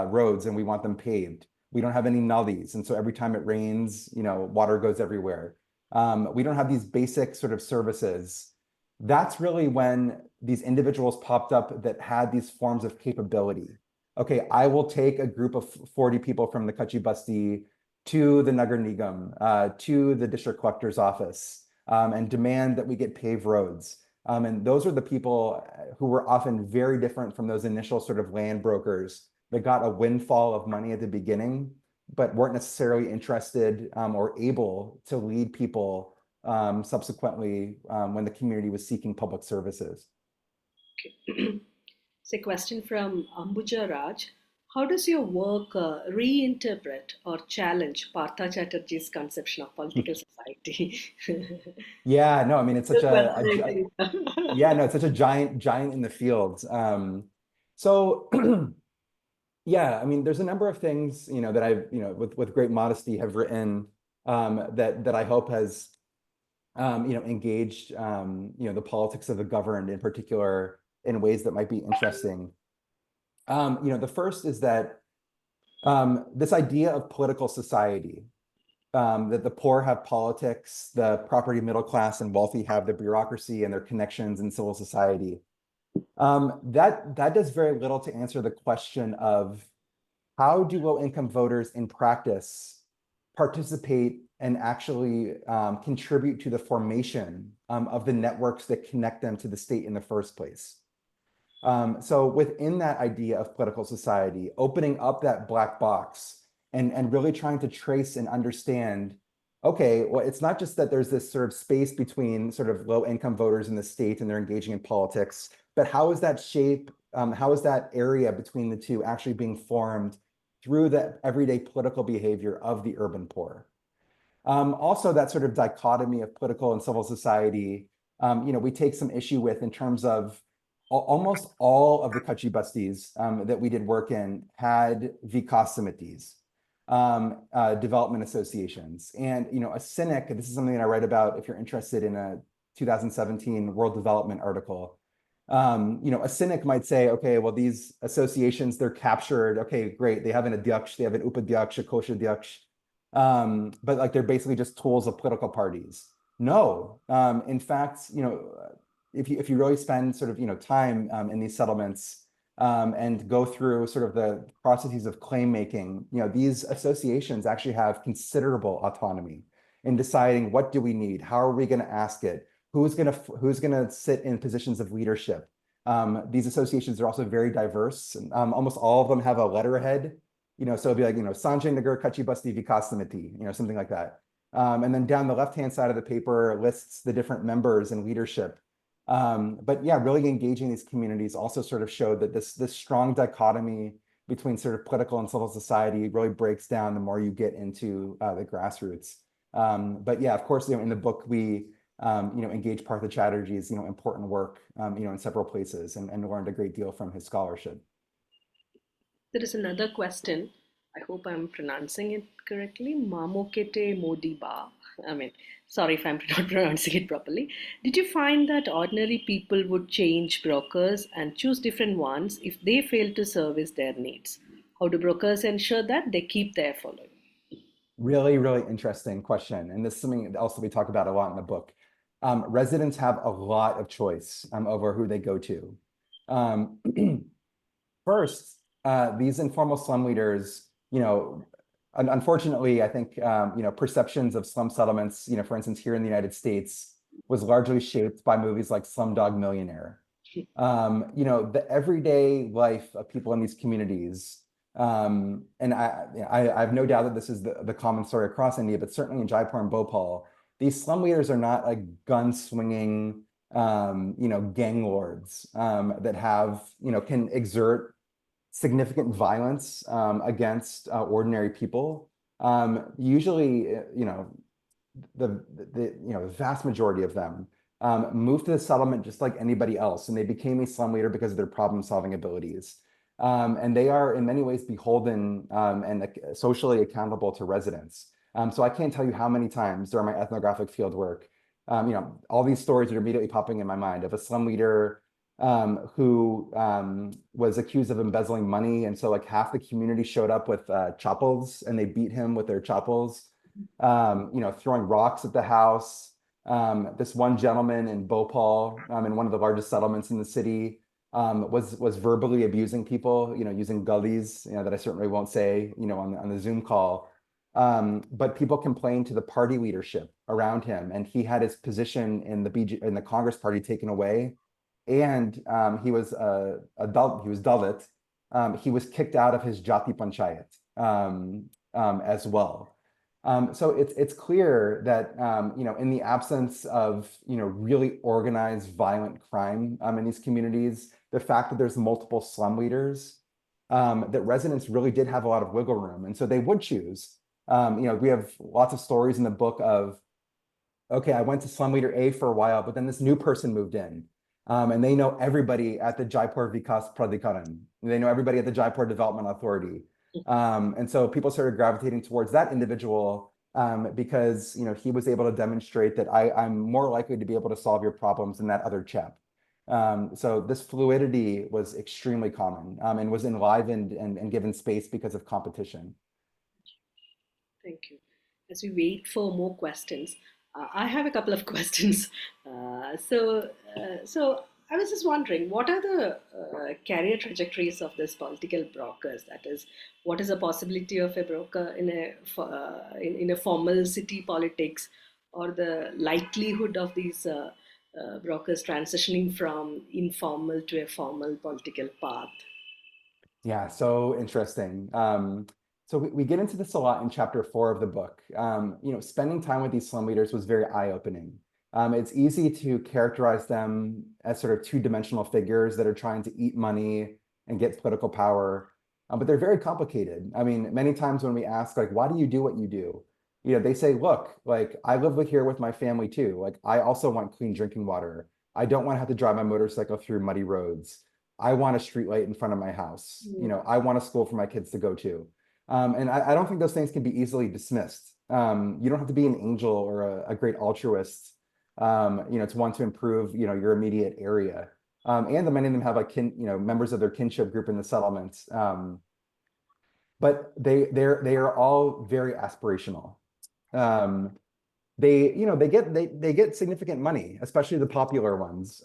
roads, and we want them paved. We don't have any nullies. And so every time it rains, water goes everywhere. We don't have these basic sort of services. That's really when these individuals popped up that had these forms of capability. Okay, I will take a group of 40 people from the Kutchi Basti to the Nagar Nigam, to the district collector's office, and demand that we get paved roads. And those are the people who were often very different from those initial sort of land brokers that got a windfall of money at the beginning, but weren't necessarily interested or able to lead people subsequently when the community was seeking public services. Okay. It's a question from Ambuja Raj. How does your work reinterpret or challenge Partha Chatterjee's conception of political society? Yeah, no, I mean, it's such Still fascinating. yeah, no, it's such a giant in the field. So yeah, I mean, there's a number of things, that I've, with great modesty have written, that I hope has, engaged, the politics of the governed in particular in ways that might be interesting. The first is that this idea of political society, that the poor have politics, the property middle class and wealthy have the bureaucracy and their connections in civil society. That does very little to answer the question of how do low-income voters in practice participate and actually contribute to the formation of the networks that connect them to the state in the first place. So within that idea of political society, opening up that black box and really trying to trace and understand, okay, well, it's not just that there's this sort of space between sort of low income voters in the state and they're engaging in politics, but how is that shape, how is that area between the two actually being formed through the everyday political behavior of the urban poor? Also, that sort of dichotomy of political and civil society, we take some issue with in terms of almost all of the Kutchi Bastis that we did work in had vikas samitis, development associations. And, a cynic, this is something that I write about if you're interested in a 2017 World Development article. A cynic might say, okay, well, these associations, they're captured. Okay, great. They have an adyaksh, they have an upadhyaksh, a koshadhyaksh. But like they're basically just tools of political parties. No, in fact, if you really spend sort of time in these settlements and go through sort of the processes of claim making, these associations actually have considerable autonomy in deciding what do we need, how are we going to ask it, who's going to sit in positions of leadership. These associations are also very diverse. And, almost all of them have a letterhead. So it'd be like, Sanjay Nagar Kutchi Basti Vikas Samiti, something like that. And then down the left-hand side of the paper lists the different members and leadership. But yeah, really engaging these communities also sort of showed that this strong dichotomy between sort of political and civil society really breaks down the more you get into the grassroots. But yeah, of course, in the book, we engage Partha Chatterjee's important work in several places and learned a great deal from his scholarship. There is another question. I hope I'm pronouncing it correctly. Mamokete Modiba. I mean, sorry if I'm not pronouncing it properly. Did you find that ordinary people would change brokers and choose different ones if they fail to service their needs? How do brokers ensure that they keep their following? Really, really interesting question. And this is something else that we talk about a lot in the book. Residents have a lot of choice over who they go to. Um, First, these informal slum leaders, unfortunately, I think, perceptions of slum settlements, for instance, here in the United States, was largely shaped by movies like Slumdog Millionaire. The everyday life of people in these communities, and I have no doubt that this is the common story across India, but certainly in Jaipur and Bhopal, these slum leaders are not like gun swinging, gang lords that have, can exert significant violence against ordinary people. Usually, the vast majority of them moved to the settlement just like anybody else, and they became a slum leader because of their problem-solving abilities. And they are in many ways beholden and socially accountable to residents. So I can't tell you how many times during my ethnographic field work, all these stories are immediately popping in my mind of a slum leader who was accused of embezzling money. And so like half the community showed up with chapels and they beat him with their chapels, throwing rocks at the house. This one gentleman in Bhopal, in one of the largest settlements in the city, was verbally abusing people, using gullies, that I certainly won't say, on the Zoom call. But people complained to the party leadership around him, and he had his position in the Congress Party taken away, and he was Dalit. He was kicked out of his Jati Panchayat as well. So it's clear that in the absence of really organized violent crime in these communities, the fact that there's multiple slum leaders that residents really did have a lot of wiggle room. And so they would choose. We have lots of stories in the book of, okay, I went to slum leader A for a while, but then this new person moved in. And they know everybody at the Jaipur Vikas Pradhikaran. They know everybody at the Jaipur Development Authority. And so people started gravitating towards that individual because he was able to demonstrate that I'm more likely to be able to solve your problems than that other chap. So this fluidity was extremely common and was enlivened and given space because of competition. Thank you. As we wait for more questions, I have a couple of questions. So I was just wondering, what are the career trajectories of these political brokers? That is, what is the possibility of a broker in a formal city politics, or the likelihood of these brokers transitioning from informal to a formal political path? Yeah, so interesting. So we get into this a lot in chapter 4 of the book. Spending time with these slum leaders was very eye-opening. It's easy to characterize them as sort of two-dimensional figures that are trying to eat money and get political power, but they're very complicated. I mean, many times when we ask, like, why do you do what you do? They say, look, like, I live here with my family too. Like, I also want clean drinking water. I don't want to have to drive my motorcycle through muddy roads. I want a street light in front of my house. I want a school for my kids to go to. And I don't think those things can be easily dismissed. You don't have to be an angel or a great altruist, to want to improve, your immediate area. And many of them have like members of their kinship group in the settlements. But they are all very aspirational. They get significant money, especially the popular ones,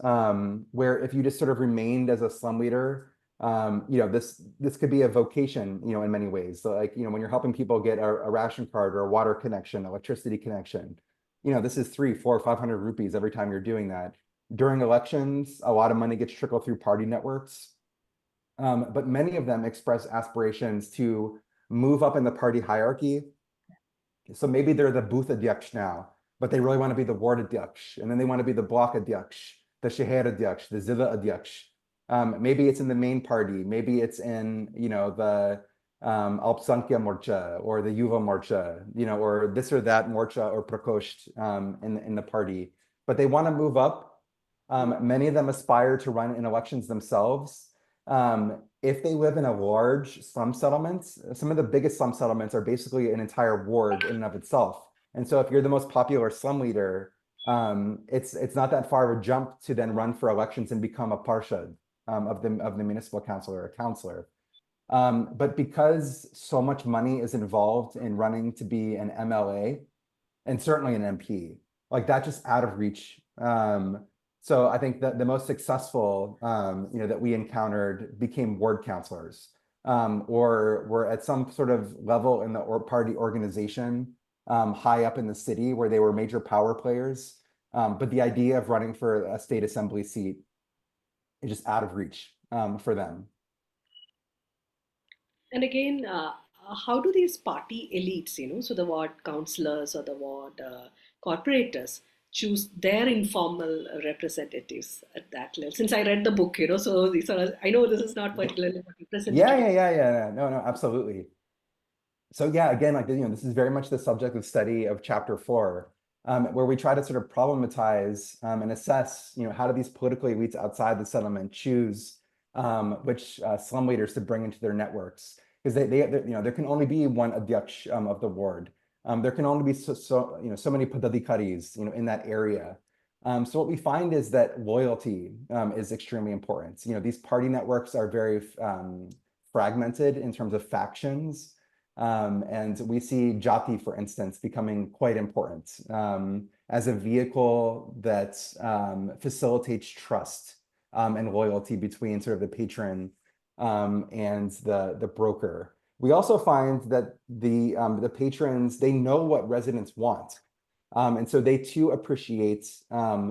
where if you just sort of remained as a slum leader, this could be a vocation, in many ways. So like, when you're helping people get a ration card or a water connection, electricity connection, this is 300, 400, 500 rupees every time you're doing that. During elections, a lot of money gets trickled through party networks. But many of them express aspirations to move up in the party hierarchy. So maybe they're the booth adhyaksh now, but they really want to be the ward adhyaksh, and then they want to be the block adhyaksh, the sheher adhyaksh, the zilla adhyaksh. Maybe it's in the main party. Maybe it's in, the Alpsankhya Morcha or the Yuva Morcha, or this or that Morcha or Prakosht in the party. But they want to move up. Many of them aspire to run in elections themselves. If they live in a large slum settlement, some of the biggest slum settlements are basically an entire ward in and of itself. And so if you're the most popular slum leader, it's not that far of a jump to then run for elections and become a parshad of the municipal council or a councillor. But because so much money is involved in running to be an MLA and certainly an MP, like that's just out of reach. So I think that the most successful, that we encountered became ward councilors, or were at some sort of level in the party organization, high up in the city where they were major power players. But the idea of running for a state assembly seat is just out of reach for them. And again, how do these party elites, so the ward councillors or the ward corporators, choose their informal representatives at that level? Since I read the book, so these are, I know this is not particularly representative. Yeah. No, absolutely. So yeah, again, like, this is very much the subject of study of chapter 4, where we try to sort of problematize and assess, how do these political elites outside the settlement choose which slum leaders to bring into their networks? Because there can only be one adhyaksh of the ward. There can only be so many padadikaris, in that area. So what we find is that loyalty is extremely important. These party networks are very fragmented in terms of factions. And we see jati, for instance, becoming quite important as a vehicle that facilitates trust and loyalty between sort of the patron and the broker. We also find that the patrons, they know what residents want. And so they too appreciate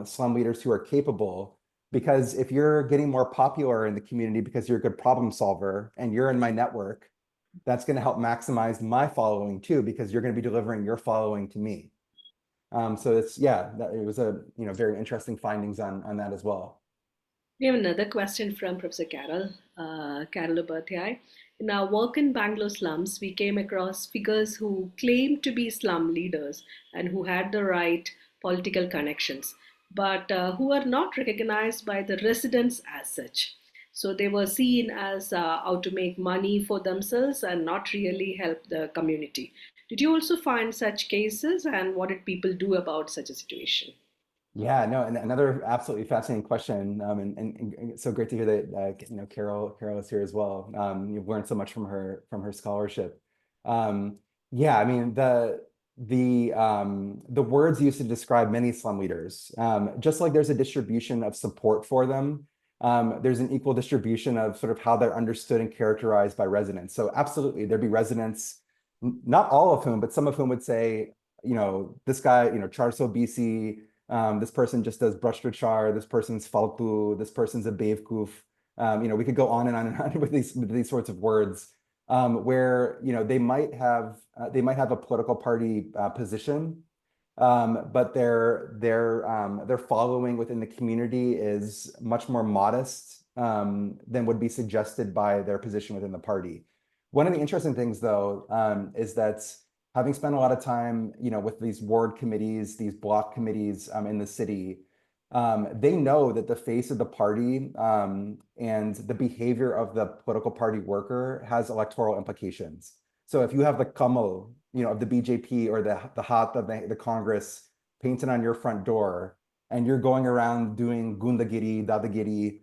slum leaders who are capable, because if you're getting more popular in the community because you're a good problem solver and you're in my network, that's going to help maximize my following too, because you're going to be delivering your following to me. So it was a very interesting findings on that as well. We have another question from Professor Carol Upadhyay. In our work in Bangalore slums, we came across figures who claimed to be slum leaders and who had the right political connections, but who were not recognized by the residents as such. So they were seen as how to make money for themselves and not really help the community. Did you also find such cases, and what did people do about such a situation? Yeah, no, and another absolutely fascinating question, and so great to hear that Carol is here as well. You've learned so much from her scholarship. Um, yeah, I mean the words used to describe many slum leaders. Just like there's a distribution of support for them, there's an equal distribution of sort of how they're understood and characterized by residents. So absolutely, there'd be residents, not all of whom, but some of whom would say, this guy, Sobi, this person just does Brashtrachar, this person's Faltu, this person's a Bevkuf. We could go on and on with these sorts of words, where they might have a political party position, but their following within the community is much more modest than would be suggested by their position within the party. One of the interesting things, though, is that having spent a lot of time, with these ward committees, these block committees in the city, they know that the face of the party and the behavior of the political party worker has electoral implications. So if you have the kamal, of the BJP or the hat of the Congress painted on your front door, and you're going around doing gundagiri, dadagiri,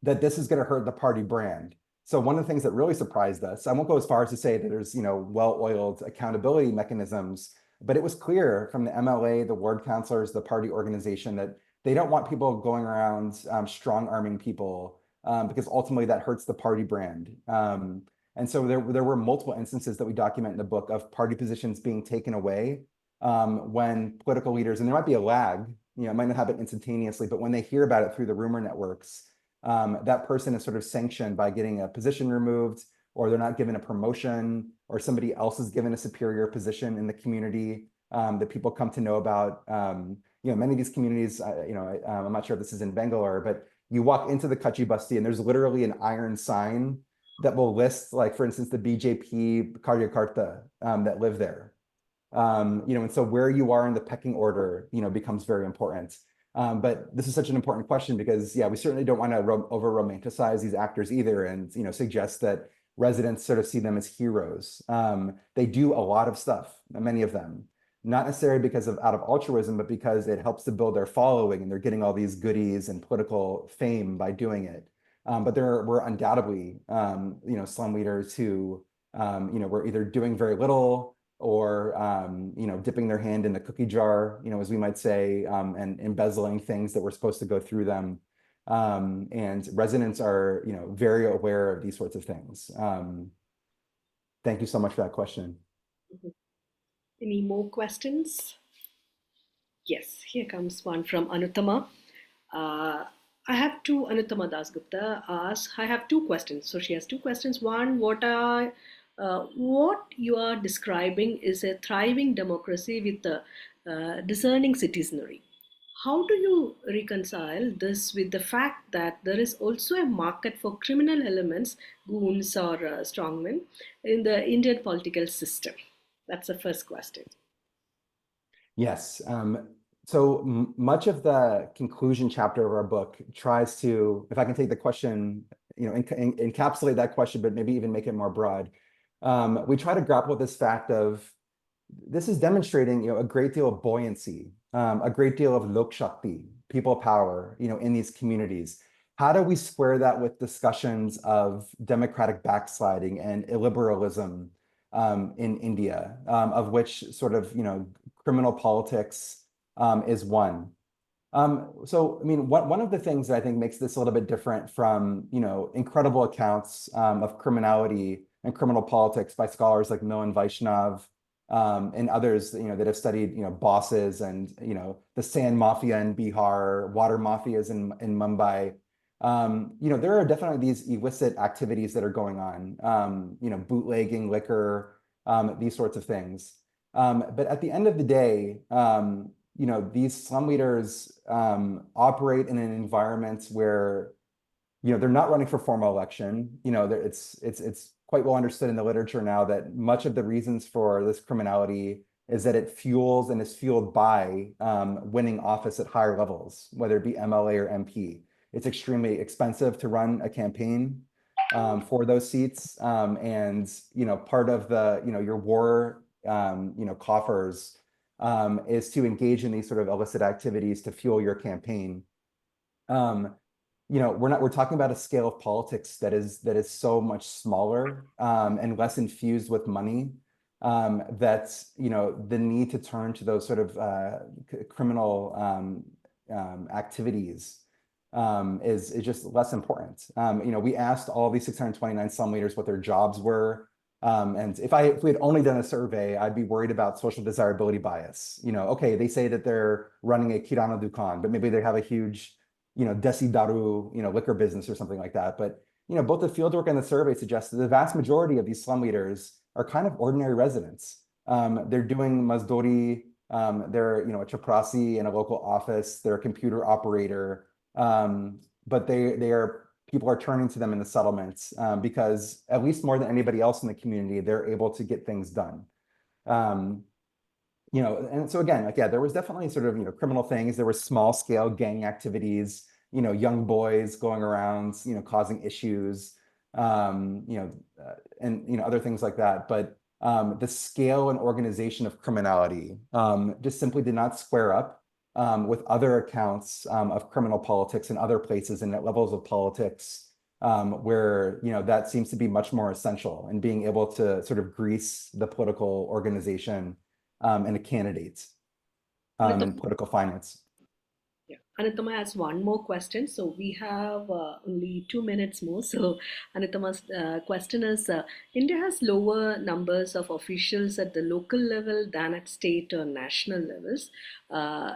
that this is going to hurt the party brand. So one of the things that really surprised us, I won't go as far as to say that there's, well-oiled accountability mechanisms, but it was clear from the MLA, the ward councilors, the party organization, that they don't want people going around strong arming people, because ultimately that hurts the party brand. And so there were multiple instances that we document in the book of party positions being taken away when political leaders, and there might be a lag, it might not happen instantaneously, but when they hear about it through the rumor networks, that person is sort of sanctioned by getting a position removed, or they're not given a promotion, or somebody else is given a superior position in the community that people come to know about. Many of these communities, I'm not sure if this is in Bangalore, but you walk into the Kachi Basti and there's literally an iron sign that will list, like, for instance, the BJP Karyakarta that live there. And so where you are in the pecking order, becomes very important. But this is such an important question because, yeah, we certainly don't want to over romanticize these actors either, and suggest that residents sort of see them as heroes. They do a lot of stuff, many of them, not necessarily because of out of altruism, but because it helps to build their following, and they're getting all these goodies and political fame by doing it. But there were undoubtedly, slum leaders who, were either doing very little, or dipping their hand in the cookie jar, as we might say, and embezzling things that were supposed to go through them. And residents are, very aware of these sorts of things. Thank you so much for that question. Any more questions? Yes, here comes one from Anuttama. Uh, I have two. Anuttama Dasgupta asks, I have two questions. So she has two questions. One, what you are describing is a thriving democracy with a discerning citizenry. How do you reconcile this with the fact that there is also a market for criminal elements, goons or strongmen, in the Indian political system? That's the first question. Yes. So much of the conclusion chapter of our book tries to, if I can take the question, encapsulate that question, but maybe even make it more broad. We try to grapple with this fact of, this is demonstrating, a great deal of buoyancy, a great deal of lok shakti, people power, in these communities. How do we square that with discussions of democratic backsliding and illiberalism in India, of which sort of, criminal politics is one. So, I mean, one of the things that I think makes this a little bit different from, incredible accounts of criminality and criminal politics by scholars like Milan Vaishnav, and others, that have studied, bosses and, the sand mafia in Bihar, water mafias in Mumbai. There are definitely these illicit activities that are going on, bootlegging liquor, these sorts of things. But at the end of the day, these slum leaders operate in an environment where they're not running for formal election. It's quite well understood in the literature now that much of the reasons for this criminality is that it fuels and is fueled by winning office at higher levels, whether it be MLA or MP. It's extremely expensive to run a campaign for those seats, and part of the your war coffers is to engage in these sort of illicit activities to fuel your campaign. We're talking about a scale of politics that is so much smaller and less infused with money, that the need to turn to those sort of criminal activities is just less important. We asked all these 629 slum leaders what their jobs were. And if we had only done a survey, I'd be worried about social desirability bias. Okay, they say that they're running a Kirana Dukan, but maybe they have a huge, Desi Daru, liquor business or something like that. But, both the fieldwork and the survey suggest that the vast majority of these slum leaders are kind of ordinary residents. They're doing mazdori, they're, a chaprasi in a local office, they're a computer operator, but people are turning to them in the settlements because at least more than anybody else in the community, they're able to get things done. And so again, there was definitely sort of, criminal things. There were small scale gang activities, young boys going around, causing issues, and, other things like that. But the scale and organization of criminality just simply did not square up with other accounts of criminal politics in other places and at levels of politics where, that seems to be much more essential in being able to sort of grease the political organization and a candidate in political finance. Yeah. Anuttama has one more question. So we have only 2 minutes more. So Anuttama's question is, India has lower numbers of officials at the local level than at state or national levels.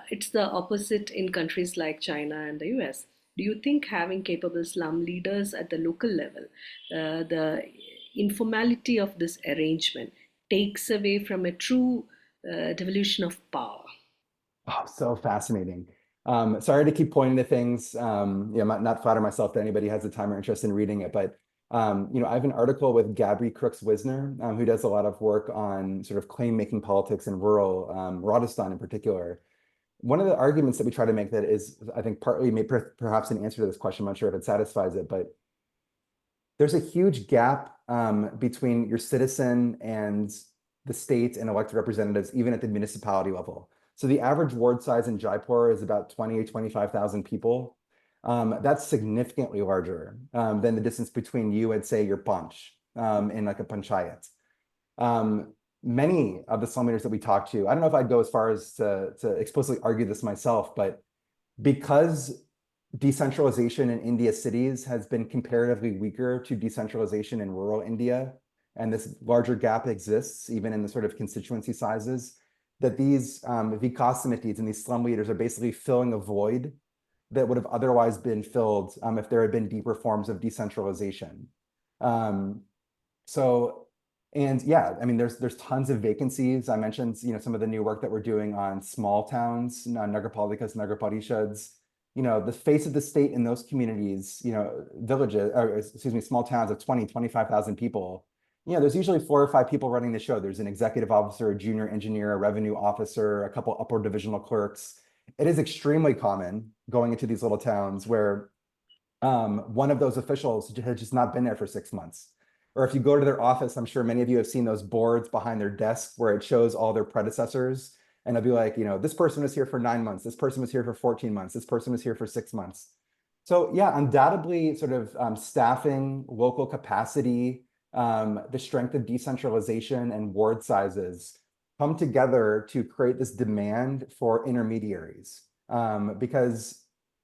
It's the opposite in countries like China and the US. Do you think having capable slum leaders at the local level, the informality of this arrangement takes away from a true devolution of power? Oh, so fascinating. Sorry to keep pointing to things. I'm not flatter myself that anybody has the time or interest in reading it, but I have an article with Gabby Crooks-Wisner, who does a lot of work on sort of claim-making politics in rural Rajasthan in particular. One of the arguments that we try to make that is, I think, partly perhaps an answer to this question. I'm not sure if it satisfies it, but there's a huge gap between your citizen and the state and elected representatives, even at the municipality level. So the average ward size in Jaipur is about 20 or 25,000 people. That's significantly larger than the distance between you and, say, your bunch in like a panchayat. Many of the slum leaders that we talk to, I don't know if I'd go as far as to explicitly argue this myself, but because decentralization in India cities has been comparatively weaker to decentralization in rural India, and this larger gap exists even in the sort of constituency sizes, that these vikas committees and these slum leaders are basically filling a void that would have otherwise been filled if there had been deeper forms of decentralization. And yeah, I mean, there's tons of vacancies. I mentioned, some of the new work that we're doing on small towns, nagarpalikas, nagarparishads. The face of the state in those communities, villages, or excuse me, small towns of 20, 25,000 people. There's usually 4 or 5 people running the show. There's an executive officer, a junior engineer, a revenue officer, a couple upper divisional clerks. It is extremely common going into these little towns where one of those officials has just not been there for 6 months. Or if you go to their office, I'm sure many of you have seen those boards behind their desk where it shows all their predecessors. And it'll be like, this person was here for 9 months. This person was here for 14 months. This person was here for 6 months. So yeah, undoubtedly sort of staffing, local capacity, the strength of decentralization and ward sizes come together to create this demand for intermediaries. Because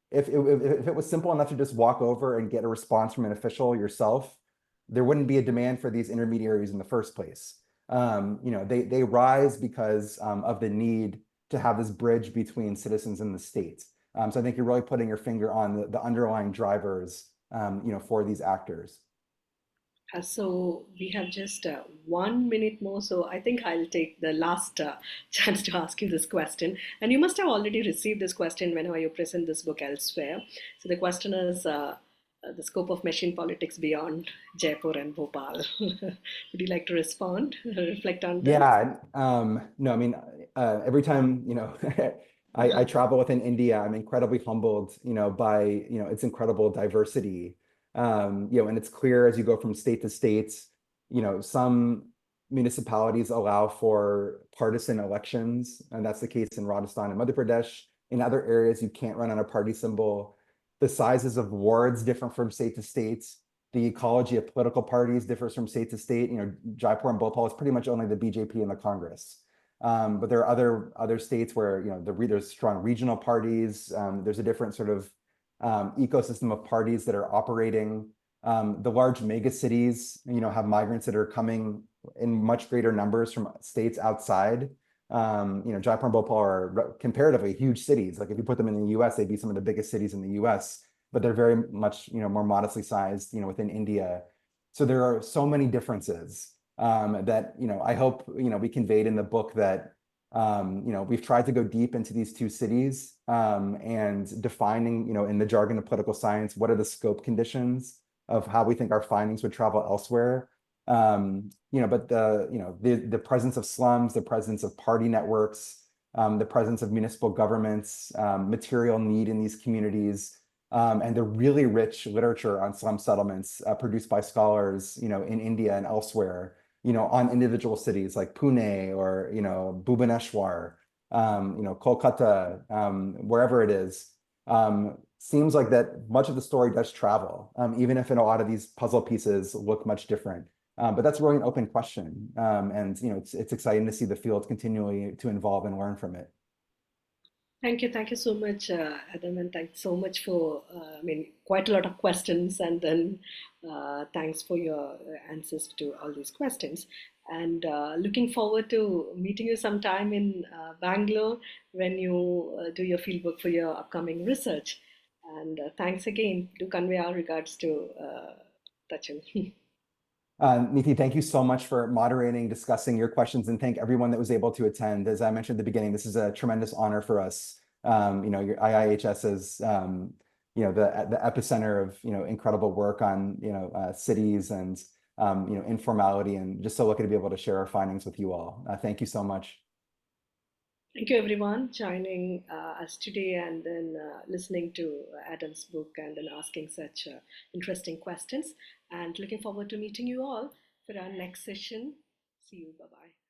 if it was simple enough to just walk over and get a response from an official yourself, there wouldn't be a demand for these intermediaries in the first place. They rise because of the need to have this bridge between citizens and the state. So I think you're really putting your finger on the underlying drivers, for these actors. So we have just 1 minute more, so I think I'll take the last chance to ask you this question. And you must have already received this question whenever you present this book elsewhere. So the question is the scope of machine politics beyond Jaipur and Bhopal. Would you like to respond, reflect on this? Yeah, no, I mean, every time, I travel within India, I'm incredibly humbled, by, its incredible diversity. And it's clear as you go from state to state, some municipalities allow for partisan elections, and that's the case in Rajasthan and Madhya Pradesh. In other areas, you can't run on a party symbol. The sizes of wards differ from state to state. The ecology of political parties differs from state to state. Jaipur and Bhopal is pretty much only the BJP and the Congress. But there are other states where there's strong regional parties. There's a different sort of ecosystem of parties that are operating. The large mega cities, have migrants that are coming in much greater numbers from states outside. Jaipur and Bhopal are comparatively huge cities. Like if you put them in the US, they'd be some of the biggest cities in the US, but they're very much, more modestly sized, within India. So there are so many differences that, I hope, we conveyed in the book that, we've tried to go deep into these two cities and defining, in the jargon of political science, what are the scope conditions of how we think our findings would travel elsewhere. But the presence of slums, the presence of party networks, the presence of municipal governments, material need in these communities, and the really rich literature on slum settlements produced by scholars, in India and elsewhere, on individual cities like Pune or, Bhubaneswar, Kolkata, wherever it is. Seems like that much of the story does travel, even if in a lot of these puzzle pieces look much different. But that's really an open question. And it's exciting to see the field continually to evolve and learn from it. Thank you so much, Adam, and thanks so much for, quite a lot of questions, and then thanks for your answers to all these questions. And looking forward to meeting you sometime in Bangalore when you do your fieldwork for your upcoming research. And thanks again. Do convey our regards to Thachil. Neethi, thank you so much for moderating, discussing your questions, and thank everyone that was able to attend. As I mentioned at the beginning, this is a tremendous honor for us. Your IIHS is, the epicenter of, incredible work on, cities and, informality, and just so lucky to be able to share our findings with you all. Thank you so much. Thank you, everyone, joining us today and then listening to Adam's book and then asking such interesting questions. And looking forward to meeting you all for our next session. See you. Bye bye.